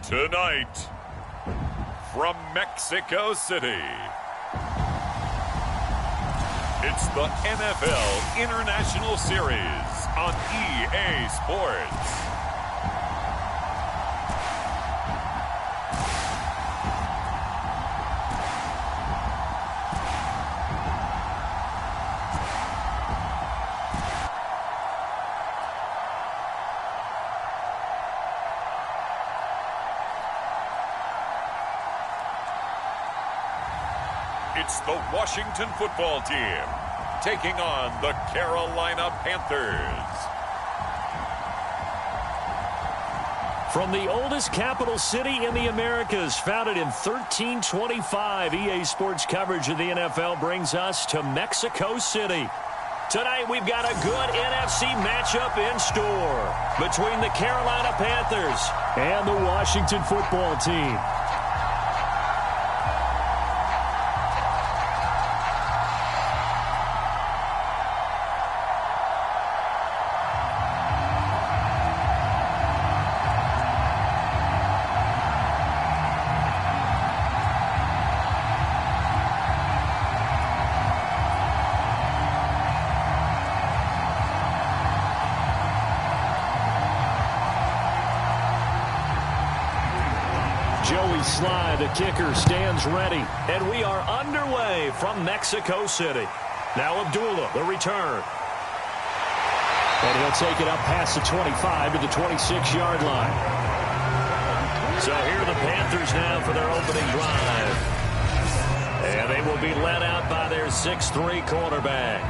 Tonight, from Mexico City, it's the NFL International Series on EA Sports. It's the Washington football team taking on the Carolina Panthers. From the oldest capital city in the Americas, founded in 1325, EA Sports coverage of the NFL brings us to Mexico City. Tonight, we've got a good NFC matchup in store between the Carolina Panthers and the Washington football team. Sly, the kicker, stands ready, and we are underway from Mexico City. Now Abdullah, the return. And he'll take it up past the 25 to the 26-yard line. So here are the Panthers now for their opening drive. And they will be led out by their 6'3 quarterback.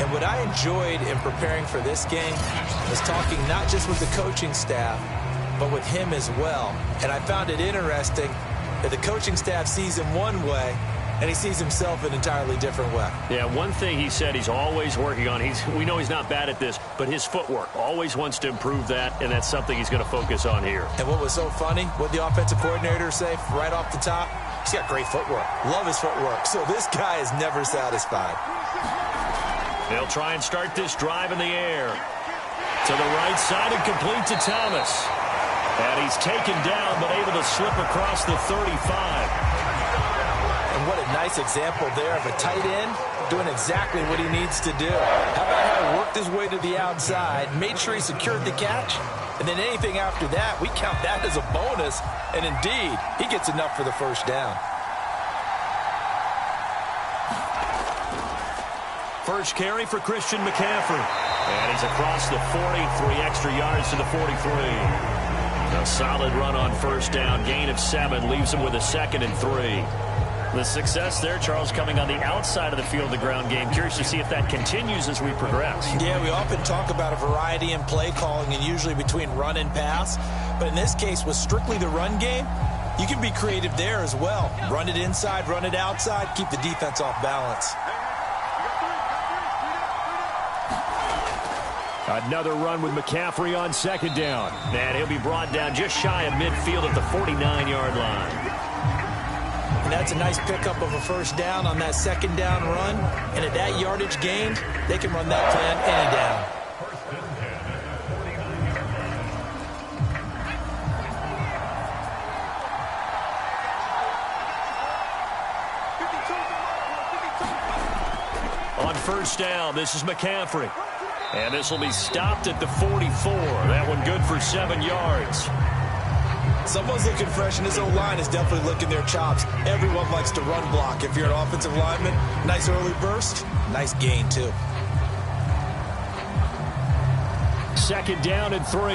And what I enjoyed in preparing for this game was talking not just with the coaching staff, but with him as well. And I found it interesting that the coaching staff sees him one way, and he sees himself an entirely different way. Yeah, one thing he said he's always working on, we know he's not bad at this, but his footwork, always wants to improve that, and that's something he's going to focus on here. And what was so funny, what the offensive coordinator say right off the top, he's got great footwork. Love his footwork. So this guy is never satisfied. They'll try and start this drive in the air. To the right side and complete to Thomas. And he's taken down, but able to slip across the 35. And what a nice example there of a tight end doing exactly what he needs to do. How about how he worked his way to the outside, made sure he secured the catch, and then anything after that, we count that as a bonus. And indeed, he gets enough for the first down. First carry for Christian McCaffrey. And he's across the 43 extra yards to the 43. A solid run on first down, gain of 7, leaves him with a 2nd and 3. The success there, Charles, coming on the outside of the field, the ground game. Curious to see if that continues as we progress. Yeah, we often talk about a variety in play calling and usually between run and pass. But in this case, with strictly the run game, you can be creative there as well. Run it inside, run it outside, keep the defense off balance. Another run with McCaffrey on 2nd down. And he'll be brought down just shy of midfield at the 49-yard line. And that's a nice pickup of a first down on that 2nd down run. And at that yardage gain, they can run that plan any down. On first down, this is McCaffrey. And this will be stopped at the 44. That one good for 7 yards. Someone's looking fresh, and this O-line is definitely licking their chops. Everyone likes to run block. If you're an offensive lineman, nice early burst, nice gain, too. 2nd down and 3.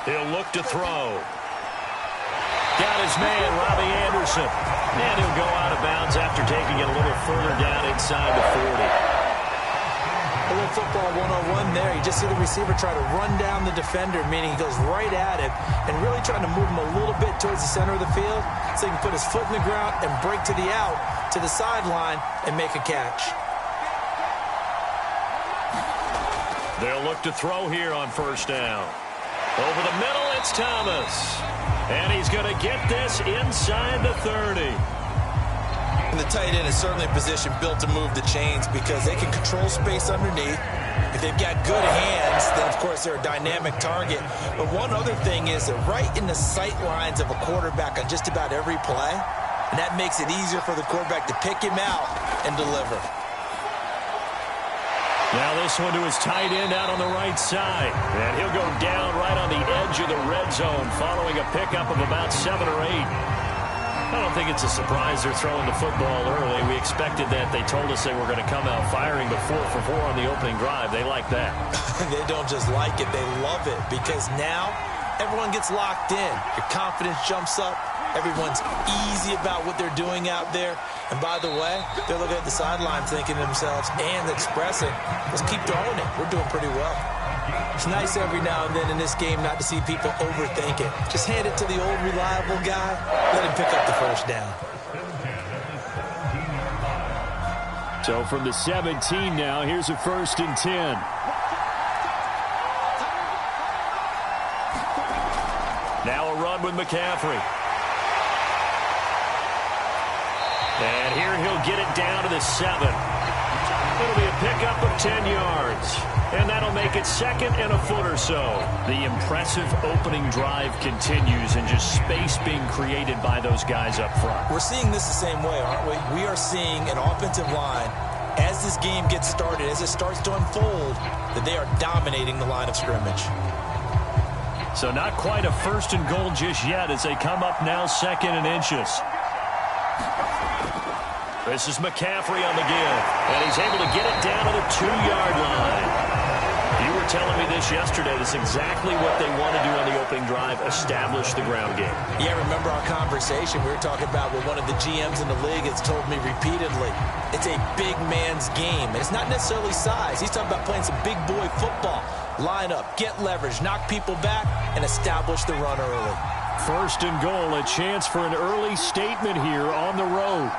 He'll look to throw. Got his man, Robbie Anderson. And he'll go out of bounds after taking it a little further down inside the 40. A little football 101 there. You just see the receiver try to run down the defender, meaning he goes right at him and really trying to move him a little bit towards the center of the field so he can put his foot in the ground and break to the out, to the sideline, and make a catch. They'll look to throw here on first down. Over the middle, it's Thomas. And he's going to get this inside the 30. And the tight end is certainly a position built to move the chains because they can control space underneath. If they've got good hands, then, of course, they're a dynamic target. But one other thing is they're right in the sight lines of a quarterback on just about every play, and that makes it easier for the quarterback to pick him out and deliver. Now this one to his tight end out on the right side. And he'll go down right on the edge of the red zone following a pickup of about 7 or 8. I don't think it's a surprise they're throwing the football early. We expected that. They told us they were going to come out firing the 4 for 4 on the opening drive. They like that. They don't just like it, they love it, because now everyone gets locked in. Your confidence jumps up. Everyone's easy about what they're doing out there. And by the way, they're looking at the sideline thinking to themselves and expressing, let's keep throwing it. We're doing pretty well. It's nice every now and then in this game not to see people overthink it. Just hand it to the old reliable guy. Let him pick up the first down. So from the 17 now, here's a 1st and 10. Now a run with McCaffrey. And here he'll get it down to the 7. It'll be a pickup of 10 yards. And that'll make it 2nd and a foot or so. The impressive opening drive continues, and just space being created by those guys up front. We're seeing this the same way, aren't we? We are seeing an offensive line, as this game gets started, as it starts to unfold, that they are dominating the line of scrimmage. So not quite a 1st and goal just yet as they come up now 2nd and inches. This is McCaffrey on the give, and he's able to get it down to the 2-yard line. You were telling me this yesterday. That's exactly what they want to do on the opening drive, establish the ground game. Yeah, remember our conversation we were talking about with one of the GMs in the league has told me repeatedly, it's a big man's game, and it's not necessarily size. He's talking about playing some big boy football. Line up, get leverage, knock people back, and establish the run early. 1st and goal, a chance for an early statement here on the road.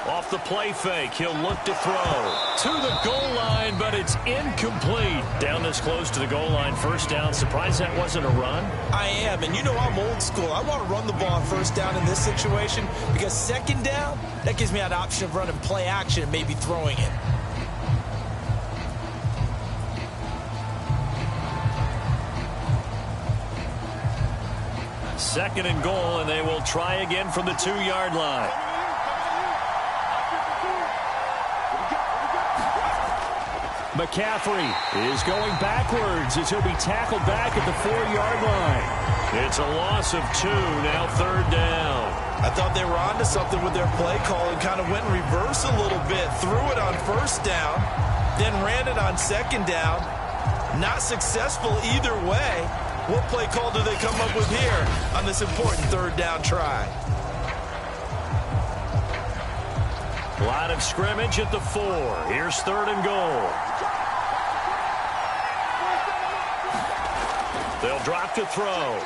Off the play fake, he'll look to throw to the goal line, but it's incomplete. Down this close to the goal line, 1st down. Surprised that wasn't a run? I am, and you know I'm old school. I want to run the ball on 1st down in this situation because 2nd down, that gives me an option of running play action and maybe throwing it. Second and goal, and they will try again from the 2-yard line. McCaffrey is going backwards as he'll be tackled back at the 4-yard line. It's a loss of 2, now 3rd down. I thought they were onto something with their play call and kind of went in reverse a little bit. Threw it on 1st down, then ran it on 2nd down. Not successful either way. What play call do they come up with here on this important 3rd down try? Line of scrimmage at the 4. Here's 3rd and goal. They'll drop to throw.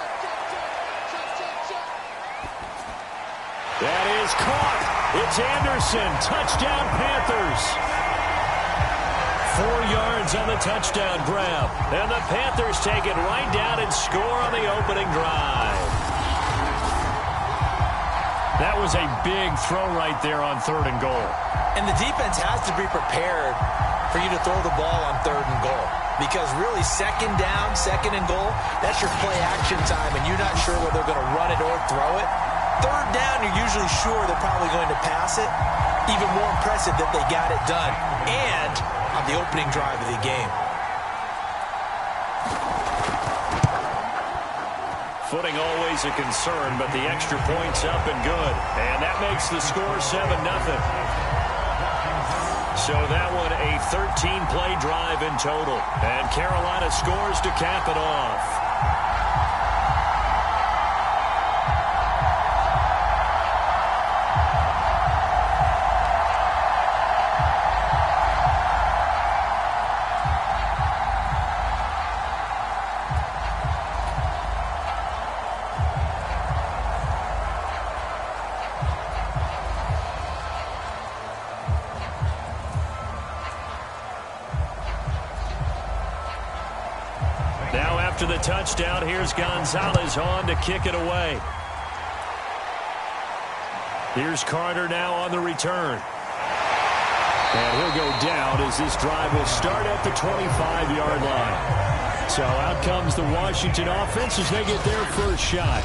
That is caught. It's Anderson. Touchdown, Panthers. 4 yards on the touchdown grab. And the Panthers take it right down and score on the opening drive. That was a big throw right there on 3rd and goal. And the defense has to be prepared for you to throw the ball on 3rd and goal. Because really, 2nd down, 2nd and goal, that's your play action time, and you're not sure whether they're going to run it or throw it. 3rd down, you're usually sure they're probably going to pass it. Even more impressive that they got it done. And on the opening drive of the game. Footing always a concern, but the extra point's up and good. And that makes the score 7-0. So that one a 13-play drive in total. And Carolina scores to cap it off. After the touchdown, here's Gonzalez on to kick it away. Here's Carter now on the return. And he'll go down as this drive will start at the 25-yard line. So out comes the Washington offense as they get their first shot.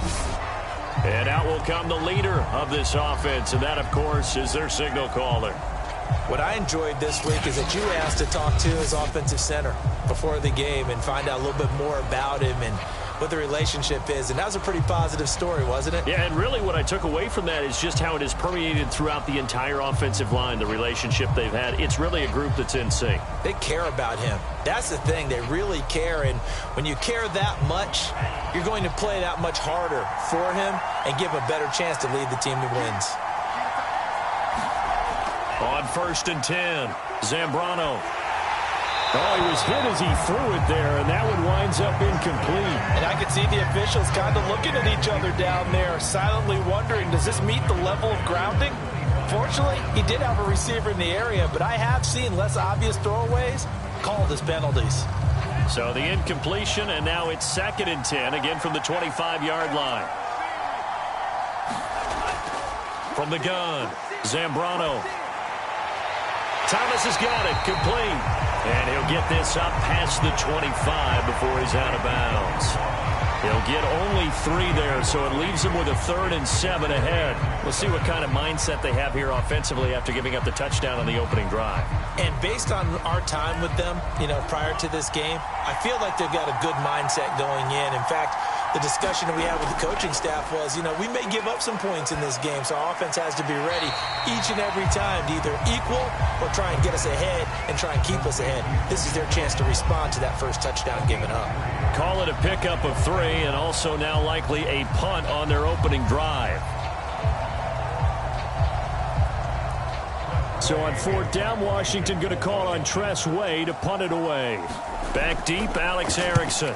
And out will come the leader of this offense, and that, of course, is their signal caller. What I enjoyed this week is that you asked to talk to his offensive center before the game and find out a little bit more about him and what the relationship is. And that was a pretty positive story, wasn't it? Yeah, and really what I took away from that is just how it is permeated throughout the entire offensive line, the relationship they've had. It's really a group that's in sync. They care about him. That's the thing. They really care. And when you care that much, you're going to play that much harder for him and give him a better chance to lead the team to wins. On 1st and 10, Zambrano. Oh, he was hit as he threw it there, and that one winds up incomplete. And I could see the officials kind of looking at each other down there, silently wondering, does this meet the level of grounding? Fortunately, he did have a receiver in the area, but I have seen less obvious throwaways called as penalties. So the incompletion, and now it's 2nd and 10, again from the 25-yard line. From the gun, Zambrano. Thomas has got it, complete. And he'll get this up past the 25 before he's out of bounds. He'll get only 3 there, so it leaves him with a 3rd and 7 ahead. We'll see what kind of mindset they have here offensively after giving up the touchdown on the opening drive. And based on our time with them, prior to this game, I feel like they've got a good mindset going in. In fact, the discussion that we had with the coaching staff was, we may give up some points in this game, so our offense has to be ready each and every time to either equal or try and get us ahead and try and keep us ahead. This is their chance to respond to that first touchdown given up. Call it a pickup of 3 and also now likely a punt on their opening drive. So on 4th down, Washington going to call on Tress Way to punt it away. Back deep, Alex Erickson.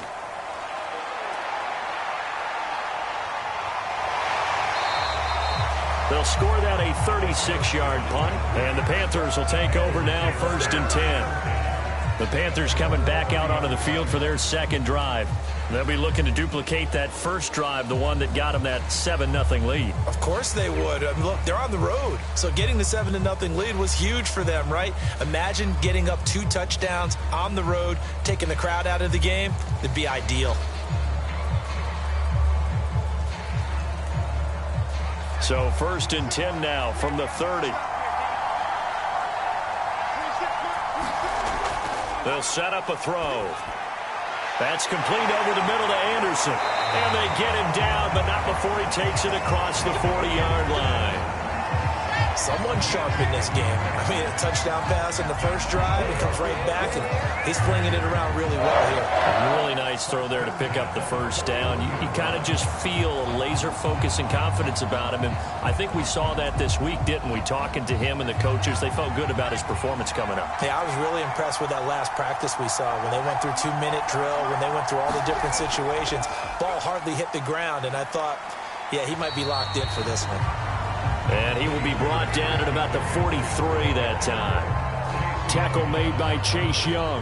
They'll score that a 36-yard punt, and the Panthers will take over now 1st and 10. The Panthers coming back out onto the field for their 2nd drive. They'll be looking to duplicate that first drive, the one that got them that 7-0 lead. Of course they would. Look, they're on the road, so getting the 7-0 lead was huge for them, right? Imagine getting up 2 touchdowns on the road, taking the crowd out of the game. It'd be ideal. So 1st and 10 now from the 30. They'll set up a throw. That's complete over the middle to Anderson. And they get him down, but not before he takes it across the 40-yard line. Someone sharp in this game. A touchdown pass in the first drive. It comes right back, and he's flinging it around really well here. A really nice throw there to pick up the first down. You kind of just feel a laser focus and confidence about him, and I think we saw that this week, didn't we? Talking to him and the coaches, they felt good about his performance coming up. Yeah, I was really impressed with that last practice we saw when they went through 2-minute drill, when they went through all the different situations. Ball hardly hit the ground, and I thought, yeah, he might be locked in for this one. And he will be brought down at about the 43 that time. Tackle made by Chase Young.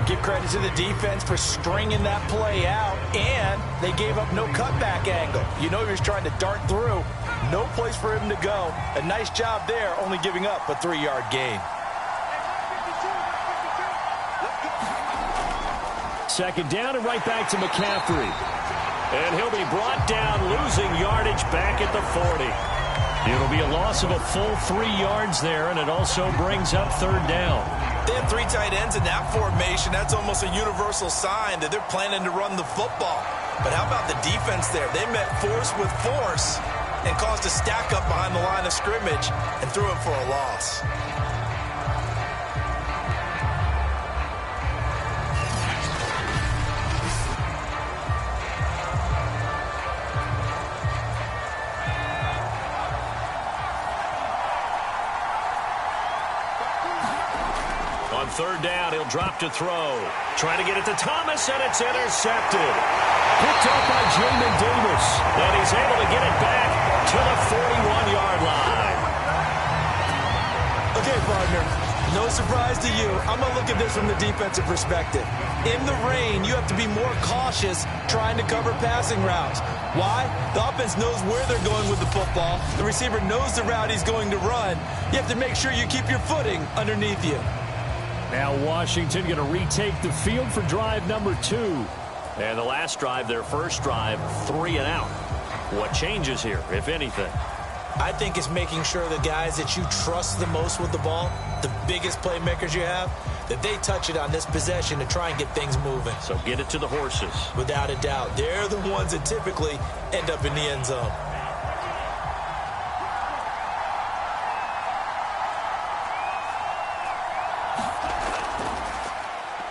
Give credit to the defense for stringing that play out, and they gave up no cutback angle. He was trying to dart through. No place for him to go. A nice job there, only giving up a 3-yard gain. 2nd down and right back to McCaffrey. And he'll be brought down, losing yardage back at the 40. It'll be a loss of a full 3 yards there, and it also brings up 3rd down. They have 3 tight ends in that formation. That's almost a universal sign that they're planning to run the football. But how about the defense there? They met force with force and caused a stack up behind the line of scrimmage and threw him for a loss. On 3rd down, he'll drop to throw. Trying to get it to Thomas, and it's intercepted. Picked up by Jamin Davis. And he's able to get it back to the 41-yard line. Okay, partner. No surprise. surprise to you, I'm going to look at this from the defensive perspective. In the rain, you have to be more cautious trying to cover passing routes. Why? The offense knows where they're going with the football. The receiver knows the route he's going to run. You have to make sure you keep your footing underneath you. Now Washington going to retake the field for drive number 2. And the last drive, their first drive, 3 and out. What changes here, if anything? I think it's making sure the guys that you trust the most with the ball, the biggest playmakers you have, that they touch it on this possession to try and get things moving. So get it to the horses. Without a doubt. They're the ones that typically end up in the end zone.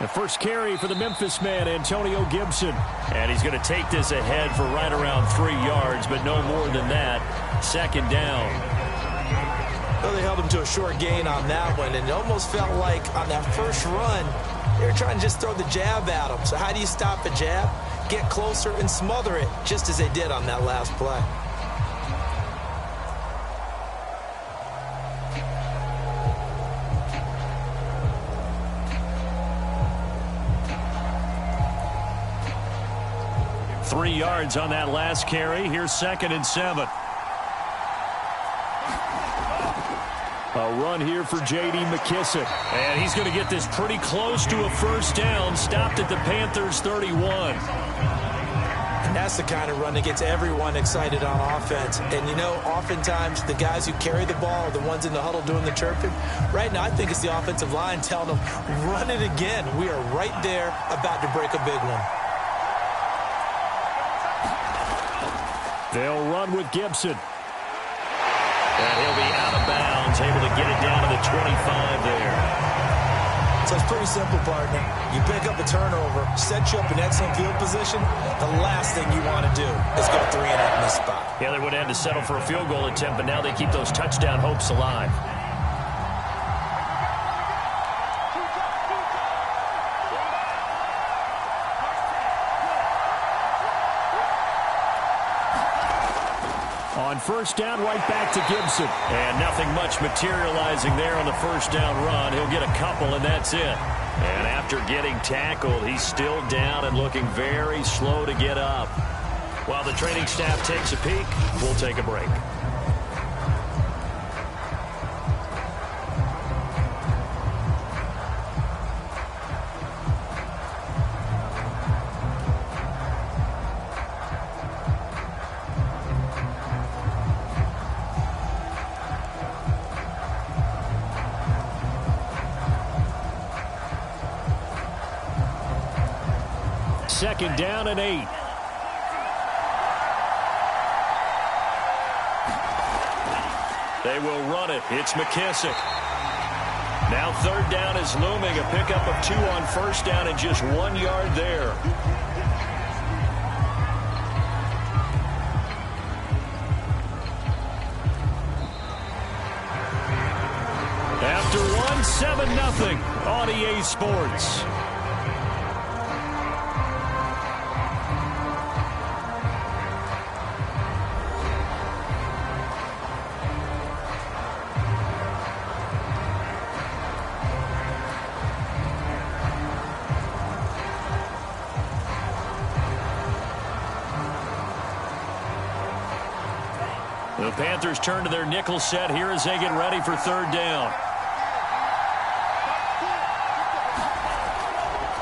The first carry for the Memphis man, Antonio Gibson. And he's going to take this ahead for right around 3 yards, but no more than that. Second down. Well, they held him to a short gain on that one, and it almost felt like on that first run, they were trying to just throw the jab at him. So how do you stop a jab? Get closer and smother it, just as they did on that last play. Three yards on that last carry. Here's 2nd and 7. A run here for J.D. McKissic. And he's going to get this pretty close to a first down. Stopped at the Panthers' 31. And that's the kind of run that gets everyone excited on offense. And, you know, oftentimes the guys who carry the ball are the ones in the huddle doing the chirping. Right now, I think it's the offensive line telling them, run it again. We are right there about to break a big one. They'll run with Gibson. And he'll be out of bounds, able to get it down to the 25 there. So it's pretty simple, partner. You pick up a turnover, set you up in excellent field position. The last thing you want to do is go 3 and out in this spot. Yeah, they would have had to settle for a field goal attempt, but now they keep those touchdown hopes alive. On first down, right back to Gibson. And nothing much materializing there on the first down run. He'll get a couple, and that's it. And after getting tackled, he's still down and looking very slow to get up. While the training staff takes a peek, we'll take a break. Second down and 8. They will run it. It's McKissic. Now third down is looming. A pickup of 2 on first down and just 1 yard there. After one, 7-0 on EA Sports. The Panthers turn to their nickel set here as they get ready for third down.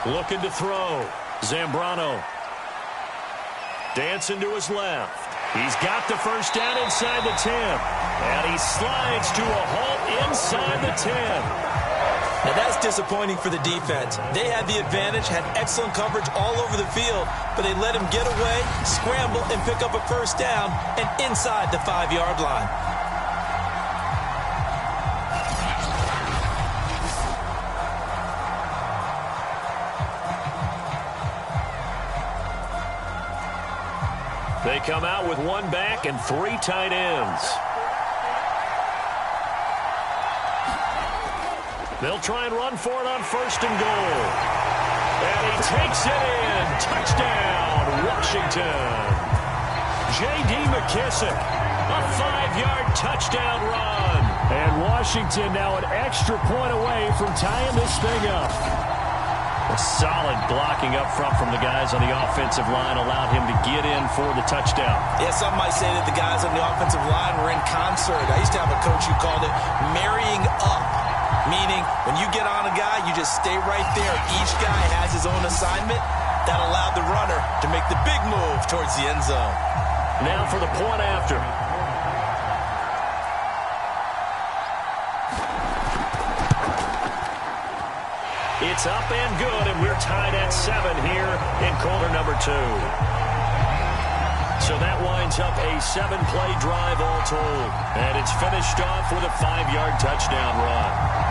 Looking to throw. Zambrano. Dancing to his left. He's got the first down inside the 10. And he slides to a halt inside the 10. Now that's disappointing for the defense. They had the advantage, had excellent coverage all over the field, but they let him get away, scramble, and pick up a first down, and inside the 5-yard line. They come out with 1 back and 3 tight ends. They'll try and run for it on first and goal. And he takes it in. Touchdown, Washington. J.D. McKissic, a 5-yard touchdown run. And Washington now an extra point away from tying this thing up. A solid blocking up front from the guys on the offensive line allowed him to get in for the touchdown. Yeah, some might say that the guys on the offensive line were in concert. I used to have a coach who called it marrying up, meaning when you get on a guy, you just stay right there. Each guy has his own assignment. That allowed the runner to make the big move towards the end zone. Now for the point after. It's up and good, and we're tied at 7 here in quarter number 2. So that winds up a 7-play drive all told. And it's finished off with a 5-yard touchdown run.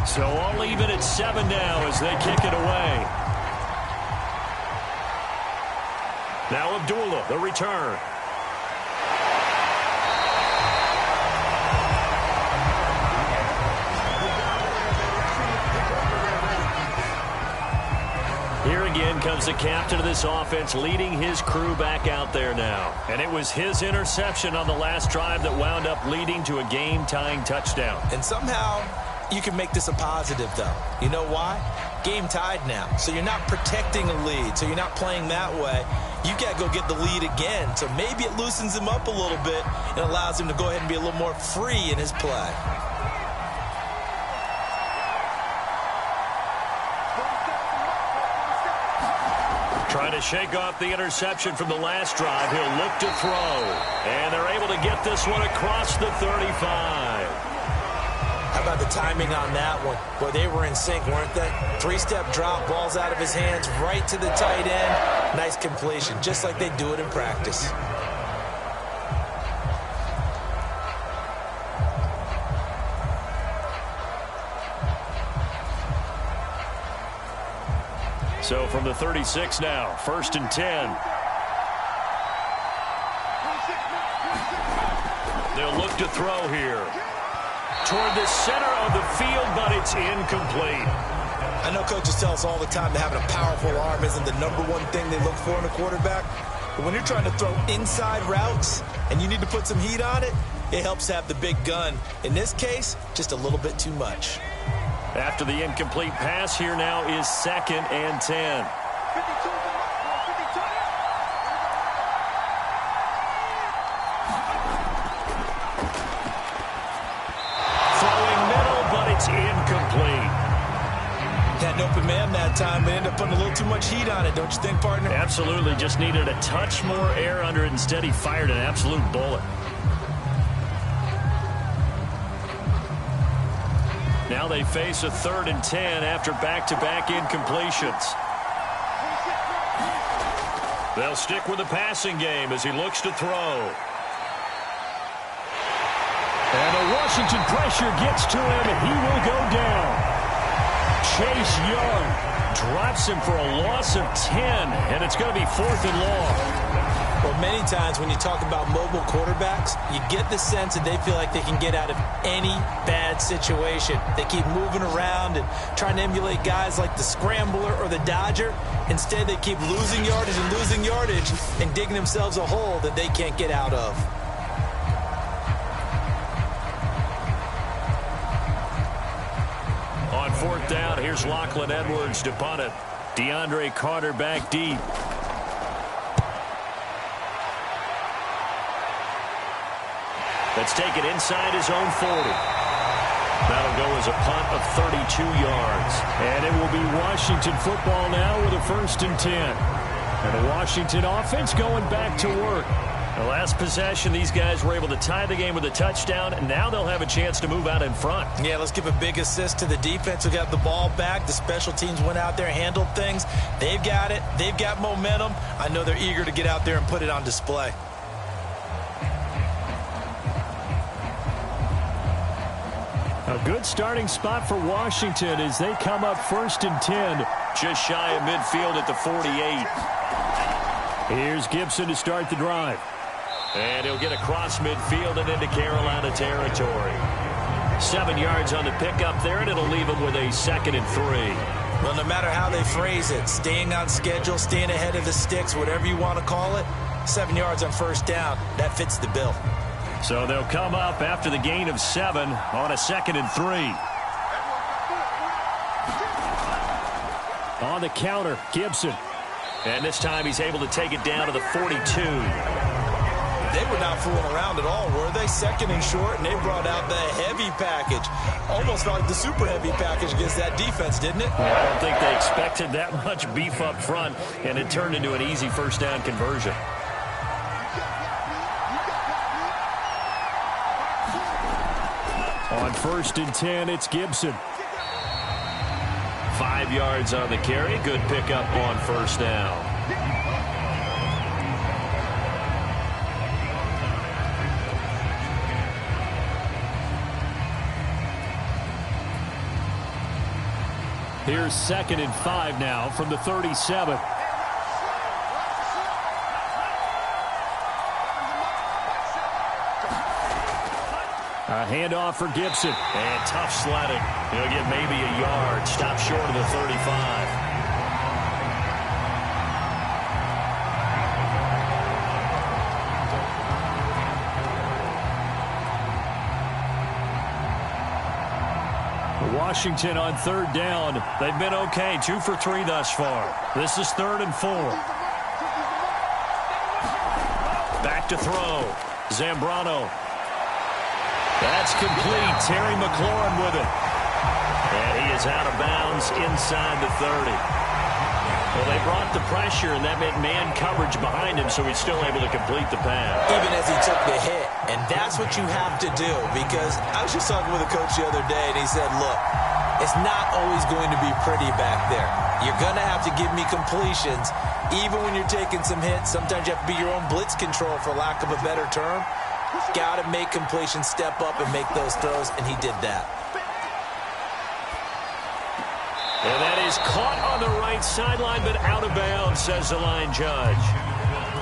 So all even at 7 now as they kick it away. Now Abdullah, the return. Here again comes the captain of this offense leading his crew back out there now. And it was his interception on the last drive that wound up leading to a game-tying touchdown. And somehow you can make this a positive, though. You know why? Game tied now. So you're not protecting a lead. So you're not playing that way. You got to go get the lead again. So maybe it loosens him up a little bit and allows him to go ahead and be a little more free in his play. Trying to shake off the interception from the last drive. He'll look to throw. And they're able to get this one across the 35. How about the timing on that one? Boy, they were in sync, weren't they? 3-step drop, balls out of his hands, right to the tight end. Nice completion, just like they do it in practice. So from the 36 now, 1st and 10. They'll look to throw here. Toward the center of the field, but it's incomplete. I know coaches tell us all the time that having a powerful arm isn't the #1 thing they look for in a quarterback. But when you're trying to throw inside routes and you need to put some heat on it, it helps have the big gun. In this case, just a little bit too much. After the incomplete pass, here now is 2nd and 10. It's incomplete. Had an open man that time, but ended up putting a little too much heat on it, don't you think, partner? Absolutely. Just needed a touch more air under it. Instead, he fired an absolute bullet. Now they face a 3rd and 10 after back-to-back incompletions. They'll stick with the passing game as he looks to throw. And the Washington pressure gets to him, and he will go down. Chase Young drops him for a loss of 10, and it's going to be 4th and long. Well, many times when you talk about mobile quarterbacks, you get the sense that they feel like they can get out of any bad situation. They keep moving around and trying to emulate guys like the Scrambler or the Dodger. Instead, they keep losing yardage and digging themselves a hole that they can't get out of. On 4th down, here's Lachlan Edwards to punt it. DeAndre Carter back deep. Let's take it inside his own 40. That'll go as a punt of 32 yards. And it will be Washington football now with a 1st and 10. And the Washington offense going back to work. The last possession, these guys were able to tie the game with a touchdown, and now they'll have a chance to move out in front. Yeah, let's give a big assist to the defense who got the ball back. The special teams went out there, handled things. They've got it. They've got momentum. I know they're eager to get out there and put it on display. A good starting spot for Washington as they come up 1st and 10. Just shy of midfield at the 48. Here's Gibson to start the drive. And he'll get across midfield and into Carolina territory. 7 yards on the pickup there, and it'll leave him with a 2nd and 3. Well, no matter how they phrase it, staying on schedule, staying ahead of the sticks, whatever you want to call it, 7 yards on 1st down, that fits the bill. So they'll come up after the gain of 7 on a 2nd and 3. On the counter, Gibson. And this time he's able to take it down to the 42. They were not fooling around at all, were they? 2nd and short, and they brought out the heavy package. Almost like the super heavy package against that defense, didn't it? I don't think they expected that much beef up front, and it turned into an easy 1st down conversion. On 1st and 10, it's Gibson. 5 yards on the carry. Good pickup on 1st down. Here's 2nd and 5 now from the 37. A handoff for Gibson. And tough sledding. He'll get maybe a yard. Stop short of the 35. Washington on 3rd down. They've been okay. 2 for 3 thus far. This is 3rd and 4. Back to throw. Zambrano. That's complete. Terry McLaurin with it. And he is out of bounds inside the 30. Well, they brought the pressure, and that meant man coverage behind him, so he's still able to complete the pass. Even as he took the hit. And that's what you have to do, because I was just talking with a coach the other day, and he said, look, it's not always going to be pretty back there. You're going to have to give me completions. Even when you're taking some hits, sometimes you have to be your own blitz control, for lack of a better term. Got to make completions, step up and make those throws, and he did that. And that is caught on the right sideline, but out of bounds, says the line judge.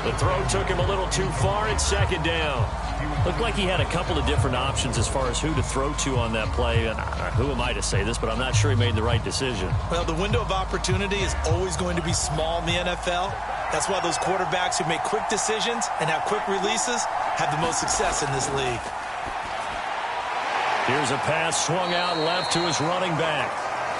The throw took him a little too far. It's 2nd down. Looked like he had a couple of different options as far as who to throw to on that play. And who am I to say this, but I'm not sure he made the right decision. Well, the window of opportunity is always going to be small in the NFL. That's why those quarterbacks who make quick decisions and have quick releases have the most success in this league. Here's a pass swung out left to his running back.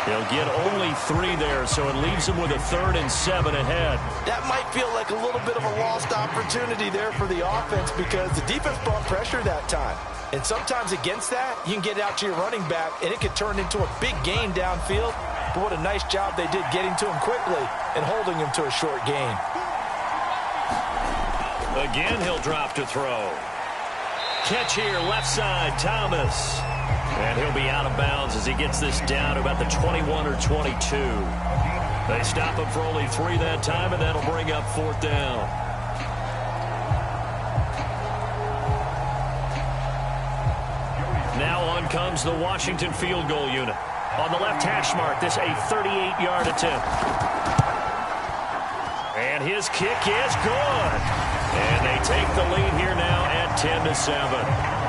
He'll get only 3 there, so it leaves him with a 3rd and 7 ahead. That might feel like a little bit of a lost opportunity there for the offense, because the defense brought pressure that time. And sometimes against that, you can get out to your running back, and it could turn into a big gain downfield. But what a nice job they did getting to him quickly and holding him to a short gain. Again, he'll drop to throw. Catch here, left side, Thomas. And he'll be out of bounds as he gets this down to about the 21 or 22. They stop him for only 3 that time, and that'll bring up 4th down. Now on comes the Washington field goal unit. On the left hash mark, this a 38-yard attempt. And his kick is good. And they take the lead here now at 10-7.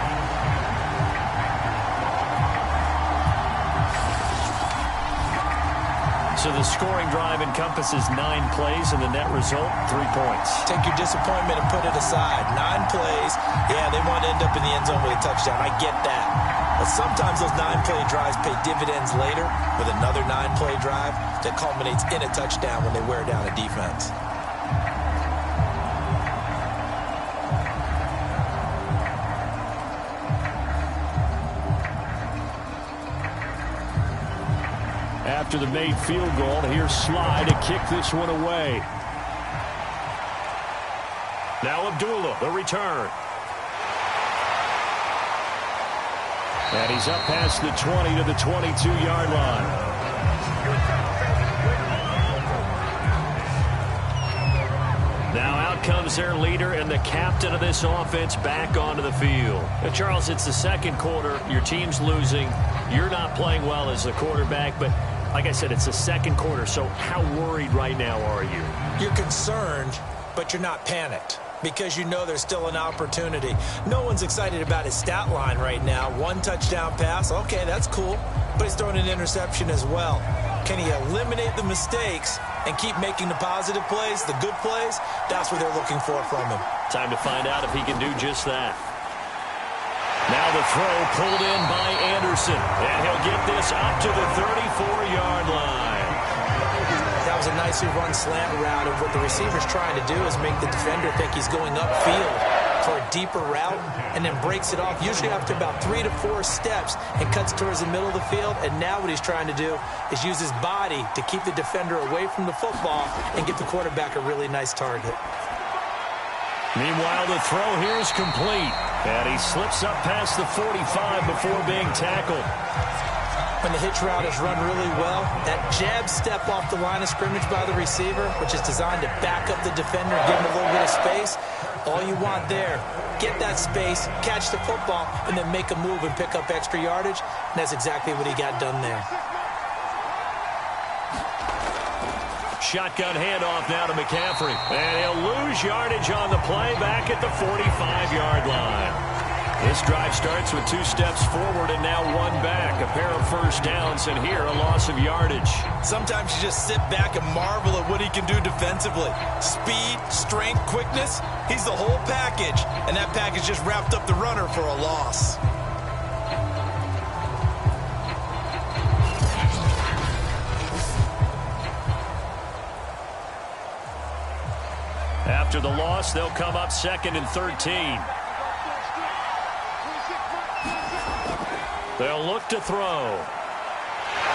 So the scoring drive encompasses 9 plays, and the net result, 3 points. Take your disappointment and put it aside. 9 plays. Yeah, they want to end up in the end zone with a touchdown. I get that. But sometimes those 9-play drives pay dividends later with another 9-play drive that culminates in a touchdown when they wear down a defense. After the made field goal, here's Sly to kick this one away. Now Abdullah, the return. And he's up past the 20 to the 22-yard line. Now out comes their leader and the captain of this offense back onto the field. Now, Charles, it's the 2nd quarter. Your team's losing. you're not playing well as the quarterback, but like I said, it's the second quarter, so how worried right now are you? You're concerned, but you're not panicked because you know there's still an opportunity. No one's excited about his stat line right now. 1 touchdown pass, okay, that's cool, but he's throwing an interception as well. Can he eliminate the mistakes and keep making the positive plays, the good plays? That's what they're looking for from him. Time to find out if he can do just that. Now the throw pulled in by Anderson, and he'll get this up to the 34-yard line. That was a nicely run slant route, and what the receiver's trying to do is make the defender think he's going upfield for a deeper route, and then breaks it off, usually after about 3 to 4 steps, and cuts towards the middle of the field. And now what he's trying to do is use his body to keep the defender away from the football and give the quarterback a really nice target. Meanwhile, the throw here is complete, and he slips up past the 45 before being tackled. When the hitch route is run really well, that jab step off the line of scrimmage by the receiver, which is designed to back up the defender and give him a little bit of space, all you want there, get that space, catch the football, and then make a move and pick up extra yardage, and that's exactly what he got done there. Shotgun handoff now to McCaffrey. And he'll lose yardage on the play back at the 45-yard line. This drive starts with 2 steps forward and now 1 back. A pair of first downs, and here a loss of yardage. Sometimes you just sit back and marvel at what he can do defensively. Speed, strength, quickness, he's the whole package. And that package just wrapped up the runner for a loss. After the loss, they'll come up 2nd and 13. They'll look to throw.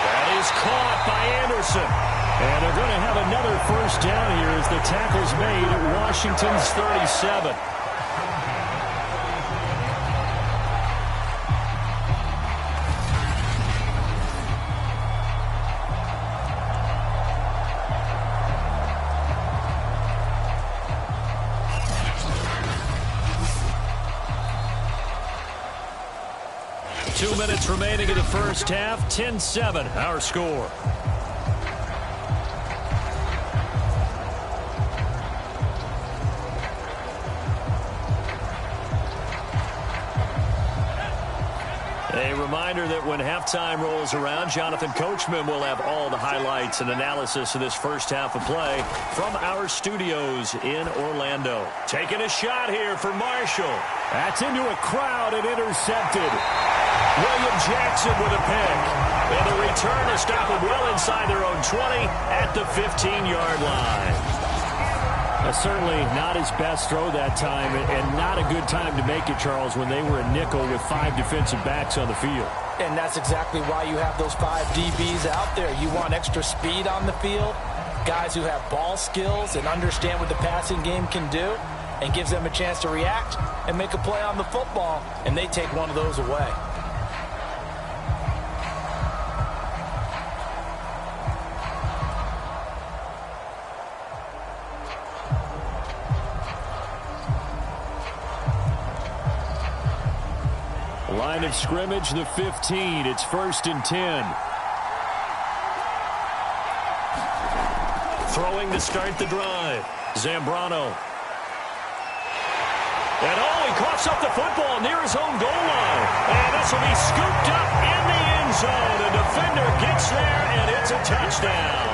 That is caught by Anderson. And they're going to have another first down here as the tackle's made at Washington's 37. Two minutes remaining in the first half. 10-7, our score. A reminder that when halftime rolls around, Jonathan Coachman will have all the highlights and analysis of this first half of play from our studios in Orlando. Taking a shot here for Marshall. That's into a crowd and intercepted. William Jackson with a pick. And the return is stopped well inside their own 20 at the 15-yard line. Certainly not his best throw that time, and not a good time to make it, Charles, when they were a nickel with 5 defensive backs on the field. And that's exactly why you have those 5 DBs out there. You want extra speed on the field, guys who have ball skills and understand what the passing game can do, and gives them a chance to react and make a play on the football, and they take one of those away. Line of scrimmage, the 15. It's 1st and 10. Throwing to start the drive. Zambrano. And he coughs up the football near his own goal line. And this will be scooped up in the end zone. The defender gets there, and it's a touchdown.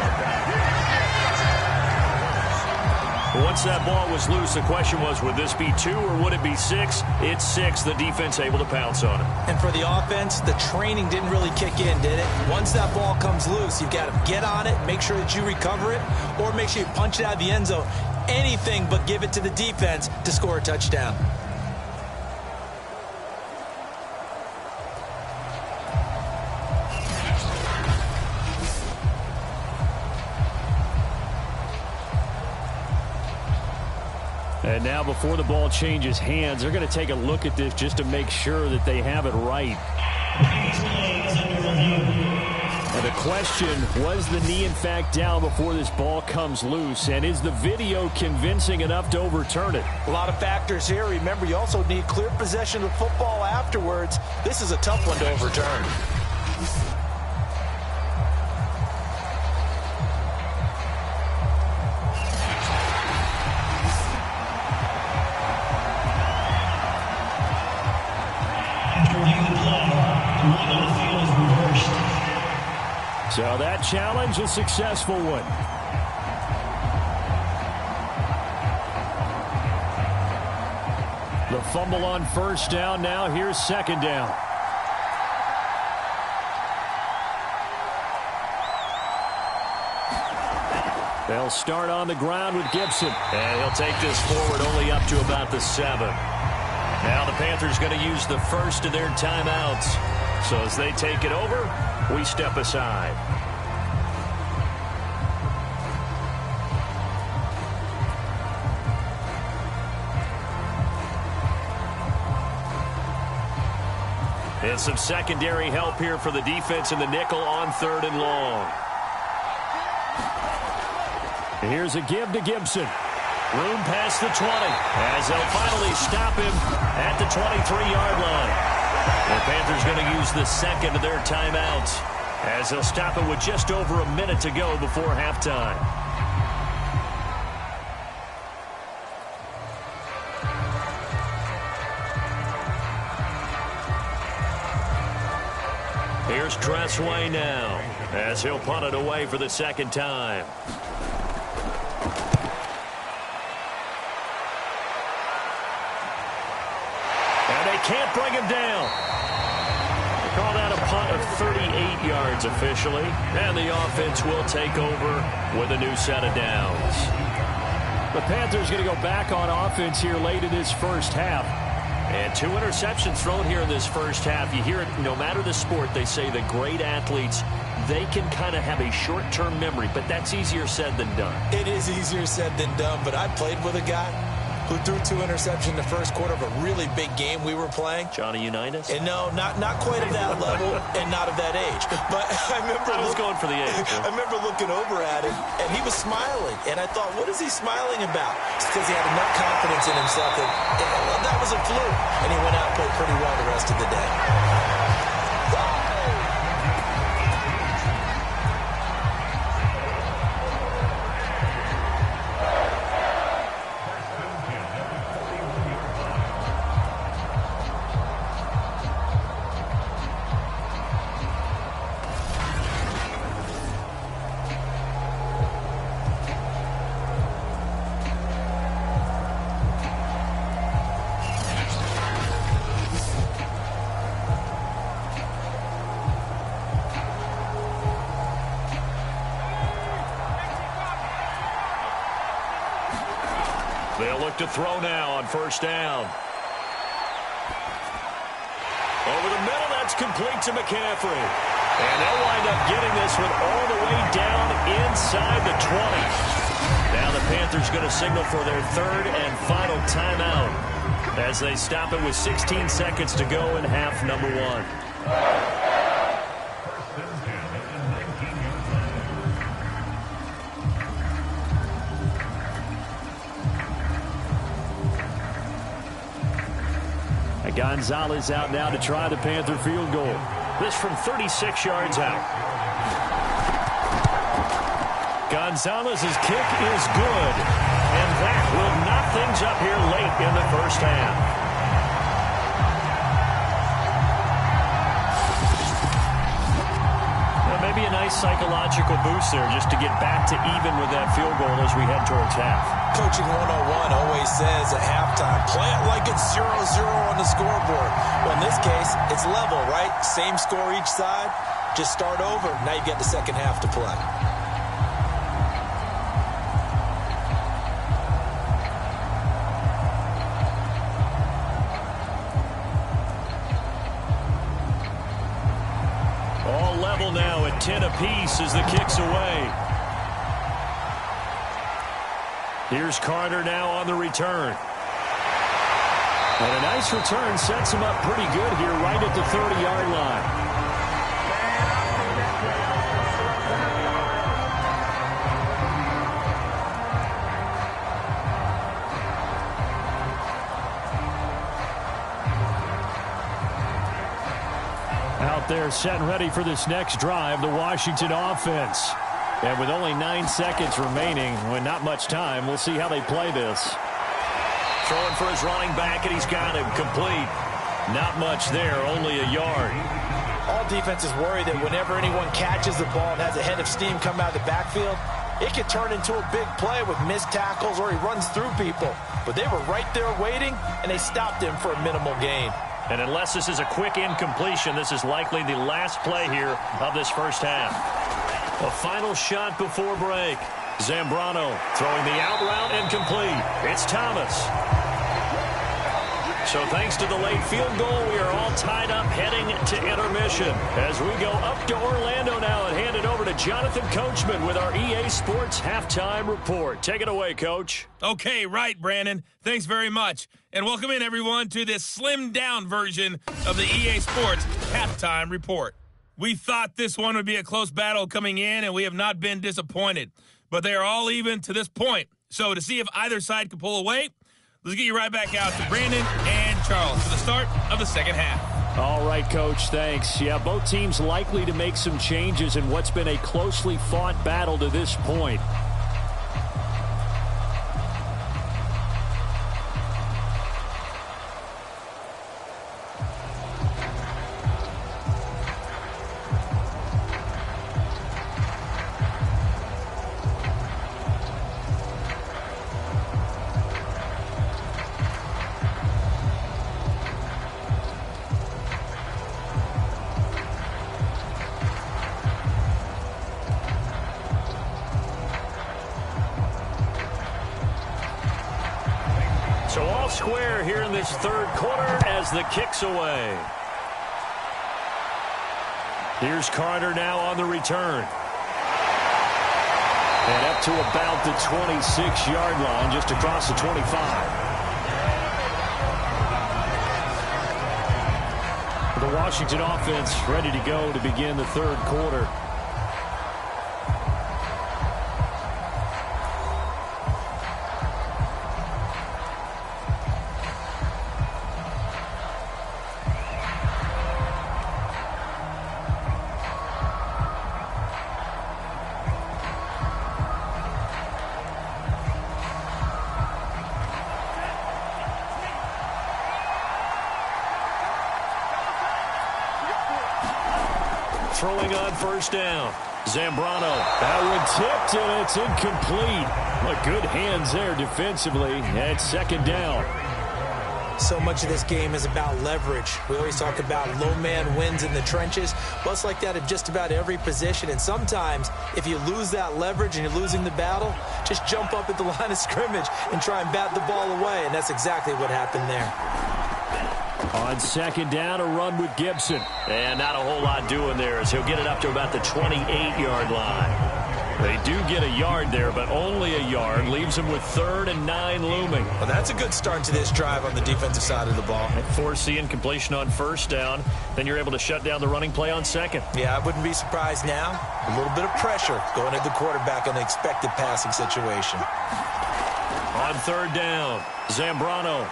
Once that ball was loose, the question was, would this be 2 or would it be 6? It's 6. The defense able to pounce on it. And for the offense, the training didn't really kick in, did it? Once that ball comes loose, you've got to get on it, make sure that you recover it, or make sure you punch it out of the end zone. Anything but give it to the defense to score a touchdown. And now before the ball changes hands, they're going to take a look at this just to make sure that they have it right. And the question, was the knee in fact down before this ball comes loose? And is the video convincing enough to overturn it? A lot of factors here. Remember, you also need clear possession of the football afterwards. This is a tough one to overturn. So that challenge, a successful one. The fumble on first down. Now here's second down. They'll start on the ground with Gibson. And he'll take this forward only up to about the 7. Now the Panthers going to use the first of their timeouts. So as they take it over, we step aside. And some secondary help here for the defense in the nickel on 3rd and long. Here's a give to Gibson. Room past the 20 as they'll finally stop him at the 23-yard line. The Panthers going to use the second of their timeouts as they'll stop it with just over a minute to go before halftime. Here's Tressway now as he'll punt it away for the second time. And they can't bring him down. They call that a punt of 38 yards officially. And the offense will take over with a new set of downs. The Panthers going to go back on offense here late in this first half. And 2 interceptions thrown here in this first half. You hear it, no matter the sport, they say the great athletes, they can kind of have a short-term memory, but that's easier said than done. It is easier said than done, but I played with a guy who threw 2 interceptions in the first quarter of a really big game we were playing. Johnny Unitas? And no, not quite of that level and not of that age. But I remember I was going for the age. I remember looking over at him, and he was smiling. And I thought, what is he smiling about? It's because he had enough confidence in himself that was a fluke. And he went out and played pretty well the rest of the day. They'll look to throw now on first down. Over the middle, that's complete to McCaffrey. And they'll wind up getting this one all the way down inside the 20. Now the Panthers going to signal for their 3rd and final timeout as they stop it with 16 seconds to go in half number 1. Gonzalez out now to try the Panther field goal. This from 36 yards out. Gonzalez's kick is good. And that will knock things up here late in the first half. Well, maybe a nice psychological boost there just to get back to even with that field goal as we head towards half. Coaching 101 always says at halftime, play it like it's 0-0 on the scoreboard. Well, in this case, it's level, right? Same score each side. Just start over. Now you get the second half to play. All level now at 10 apiece as the kick's away. Here's Carter now on the return. And a nice return sets him up pretty good here right at the 30-yard line. Now there set and ready for this next drive, the Washington offense. And with only 9 seconds remaining, with not much time, we'll see how they play this. Throwing for his running back, and he's got him complete. Not much there, only a yard. All defenses worry that whenever anyone catches the ball and has a head of steam come out of the backfield, it could turn into a big play with missed tackles or he runs through people. But they were right there waiting, and they stopped him for a minimal gain. And unless this is a quick incompletion, this is likely the last play here of this first half. A final shot before break. Zambrano throwing the out route and complete. It's Thomas. So thanks to the late field goal, we are all tied up heading to intermission. As we go up to Orlando now and hand it over to Jonathan Coachman with our EA Sports Halftime Report. Take it away, Coach. Okay, right, Brandon. Thanks very much. And welcome in, everyone, to this slimmed-down version of the EA Sports Halftime Report. We thought this one would be a close battle coming in, and we have not been disappointed. But they are all even to this point. So to see if either side can pull away, let's get you right back out to Brandon and Charles for the start of the second half. All right, Coach, thanks. Yeah, both teams likely to make some changes in what's been a closely fought battle to this point. So all square here in this third quarter as the kick's away. Here's Carter now on the return. And up to about the 26-yard line, just across the 25. The Washington offense ready to go to begin the third quarter. Throwing on first down. Zambrano. That one tipped, and it's incomplete. But good hands there defensively at second down. So much of this game is about leverage. We always talk about low man wins in the trenches. Well, it's like that at just about every position. And sometimes, if you lose that leverage and you're losing the battle, just jump up at the line of scrimmage and try and bat the ball away. And that's exactly what happened there. On second down, a run with Gibson. And not a whole lot doing there as he'll get it up to about the 28-yard line. They do get a yard there, but only a yard. Leaves them with 3rd and 9 looming. Well, that's a good start to this drive on the defensive side of the ball. Force the incompletion on first down. Then you're able to shut down the running play on second. Yeah, I wouldn't be surprised now. A little bit of pressure going at the quarterback in an expected passing situation. On third down, Zambrano.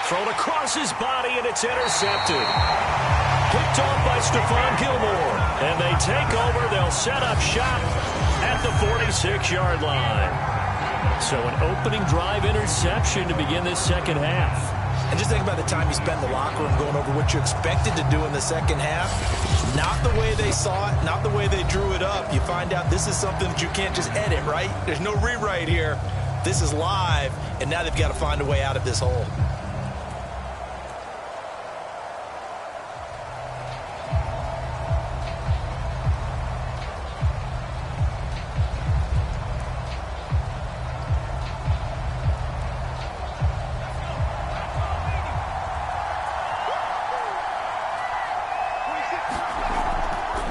Thrown across his body, and it's intercepted. Picked off by Stephon Gilmore. And they take over. They'll set up shop at the 46-yard line. So an opening drive interception to begin this second half. And just think about the time you spent in the locker room going over what you expected to do in the second half. Not the way they saw it, not the way they drew it up. You find out this is something that you can't just edit, right? There's no rewrite here. This is live, and now they've got to find a way out of this hole.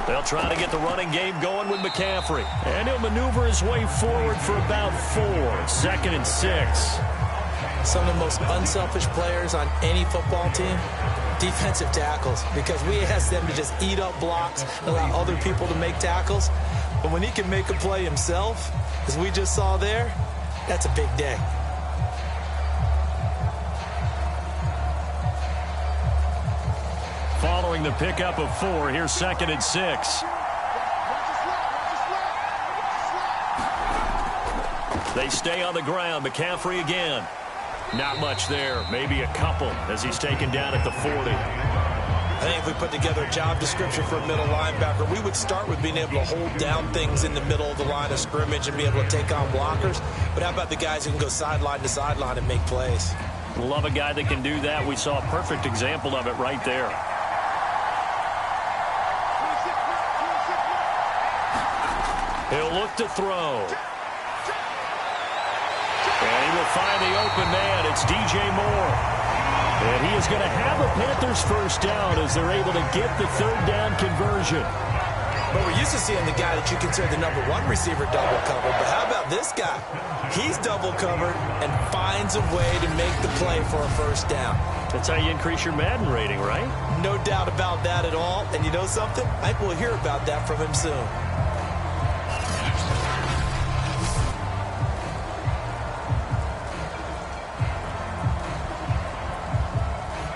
They'll try to get the running game going with McCaffrey. And he'll maneuver his way forward for about 4. 2nd and 6. Some of the most unselfish players on any football team, defensive tackles, because we ask them to just eat up blocks and allow other people to make tackles. But when he can make a play himself, as we just saw there, that's a big day. following the pickup of 4. Here's 2nd and 6. They stay on the ground. McCaffrey again. Not much there. Maybe a couple as he's taken down at the 40. I think if we put together a job description for a middle linebacker, we would start with being able to hold down things in the middle of the line of scrimmage and be able to take on blockers. But how about the guys who can go sideline to sideline and make plays? Love a guy that can do that. We saw a perfect example of it right there. He'll look to throw. And he will find the open man. It's DJ Moore. And he is going to have a Panthers first down as they're able to get the 3rd down conversion. But we're used to seeing the guy that you consider the number 1 receiver double covered. But how about this guy? He's double covered and finds a way to make the play for a first down. That's how you increase your Madden rating, right? No doubt about that at all. And you know something? I think we'll hear about that from him soon.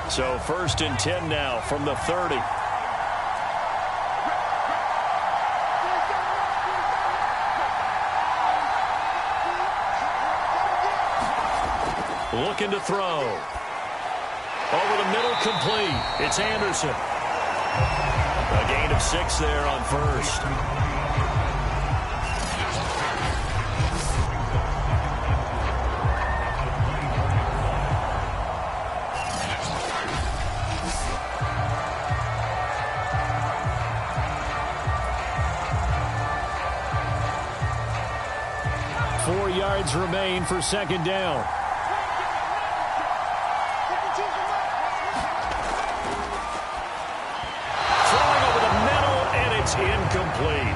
So 1st and 10 now from the 30. Looking to throw. Over the middle, complete. It's Anderson. A gain of 6 there on 1st. 4 yards remain for 2nd down. Throwing over the middle, and it's incomplete.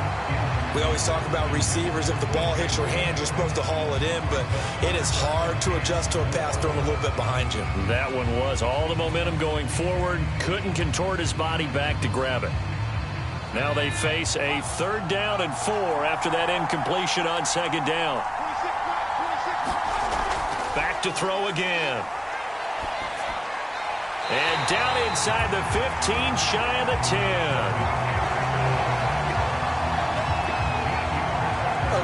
We always talk about receivers. If the ball hits your hand, you're supposed to haul it in, but it is hard to adjust to a pass thrown a little bit behind you. That one was all the momentum going forward. Couldn't contort his body back to grab it. Now they face a 3rd down and 4 after that incompletion on 2nd down. Back to throw again. And down inside the 15, shy of the 10.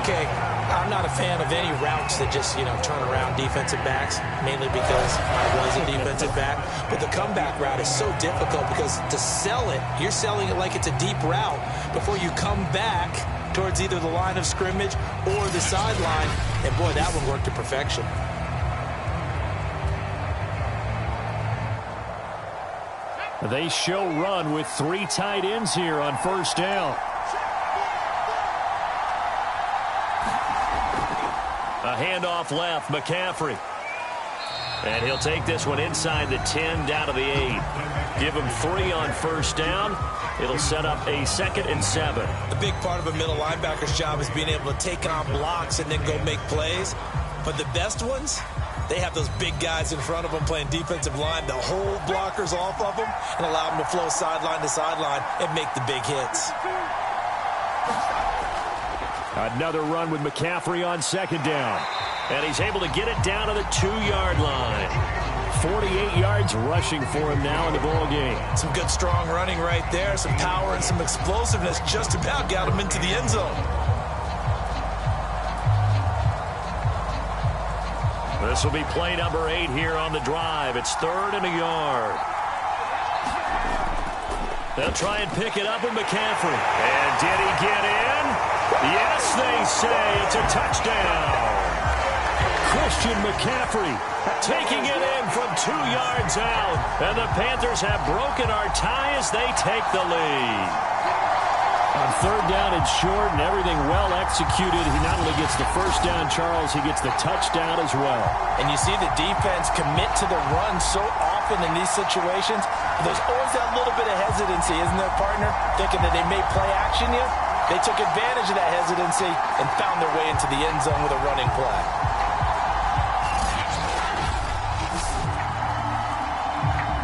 Okay, I'm not a fan of any routes that just, turn around defensive backs, mainly because I was a defensive back. But the comeback route is so difficult because to sell it, you're selling it like it's a deep route before you come back towards either the line of scrimmage or the sideline. And, boy, that one worked to perfection. They show run with 3 tight ends here on 1st down. A handoff left, McCaffrey. And he'll take this one inside the 10, down to the 8. Give him 3 on 1st down. It'll set up a 2nd and 7. A big part of a middle linebacker's job is being able to take on blocks and then go make plays. But the best ones, they have those big guys in front of them playing defensive line to hold blockers off of them and allow them to flow sideline to sideline and make the big hits. Another run with McCaffrey on 2nd down. And he's able to get it down to the 2-yard line. 48 yards rushing for him now in the ball game. Some good, strong running right there. Some power and some explosiveness just about got him into the end zone. This will be play number 8 here on the drive. It's 3rd and a yard. They'll try and pick it up with McCaffrey. And did he get in? Yes, they say it's a touchdown. Christian McCaffrey taking it in from 2 yards out. And the Panthers have broken our tie as they take the lead. On 3rd down and short and everything well executed, he not only gets the first down, Charles, he gets the touchdown as well. And you see the defense commit to the run so often in these situations. There's always that little bit of hesitancy, isn't there, partner? Thinking that they may play action you. They took advantage of that hesitancy and found their way into the end zone with a running play.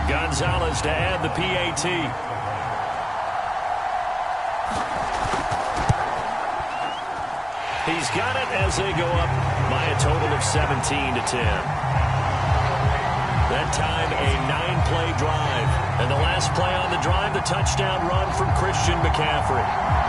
Gonzalez to add the PAT. He's got it as they go up by a total of 17-10. That time, a 9-play drive. And the last play on the drive, the touchdown run from Christian McCaffrey.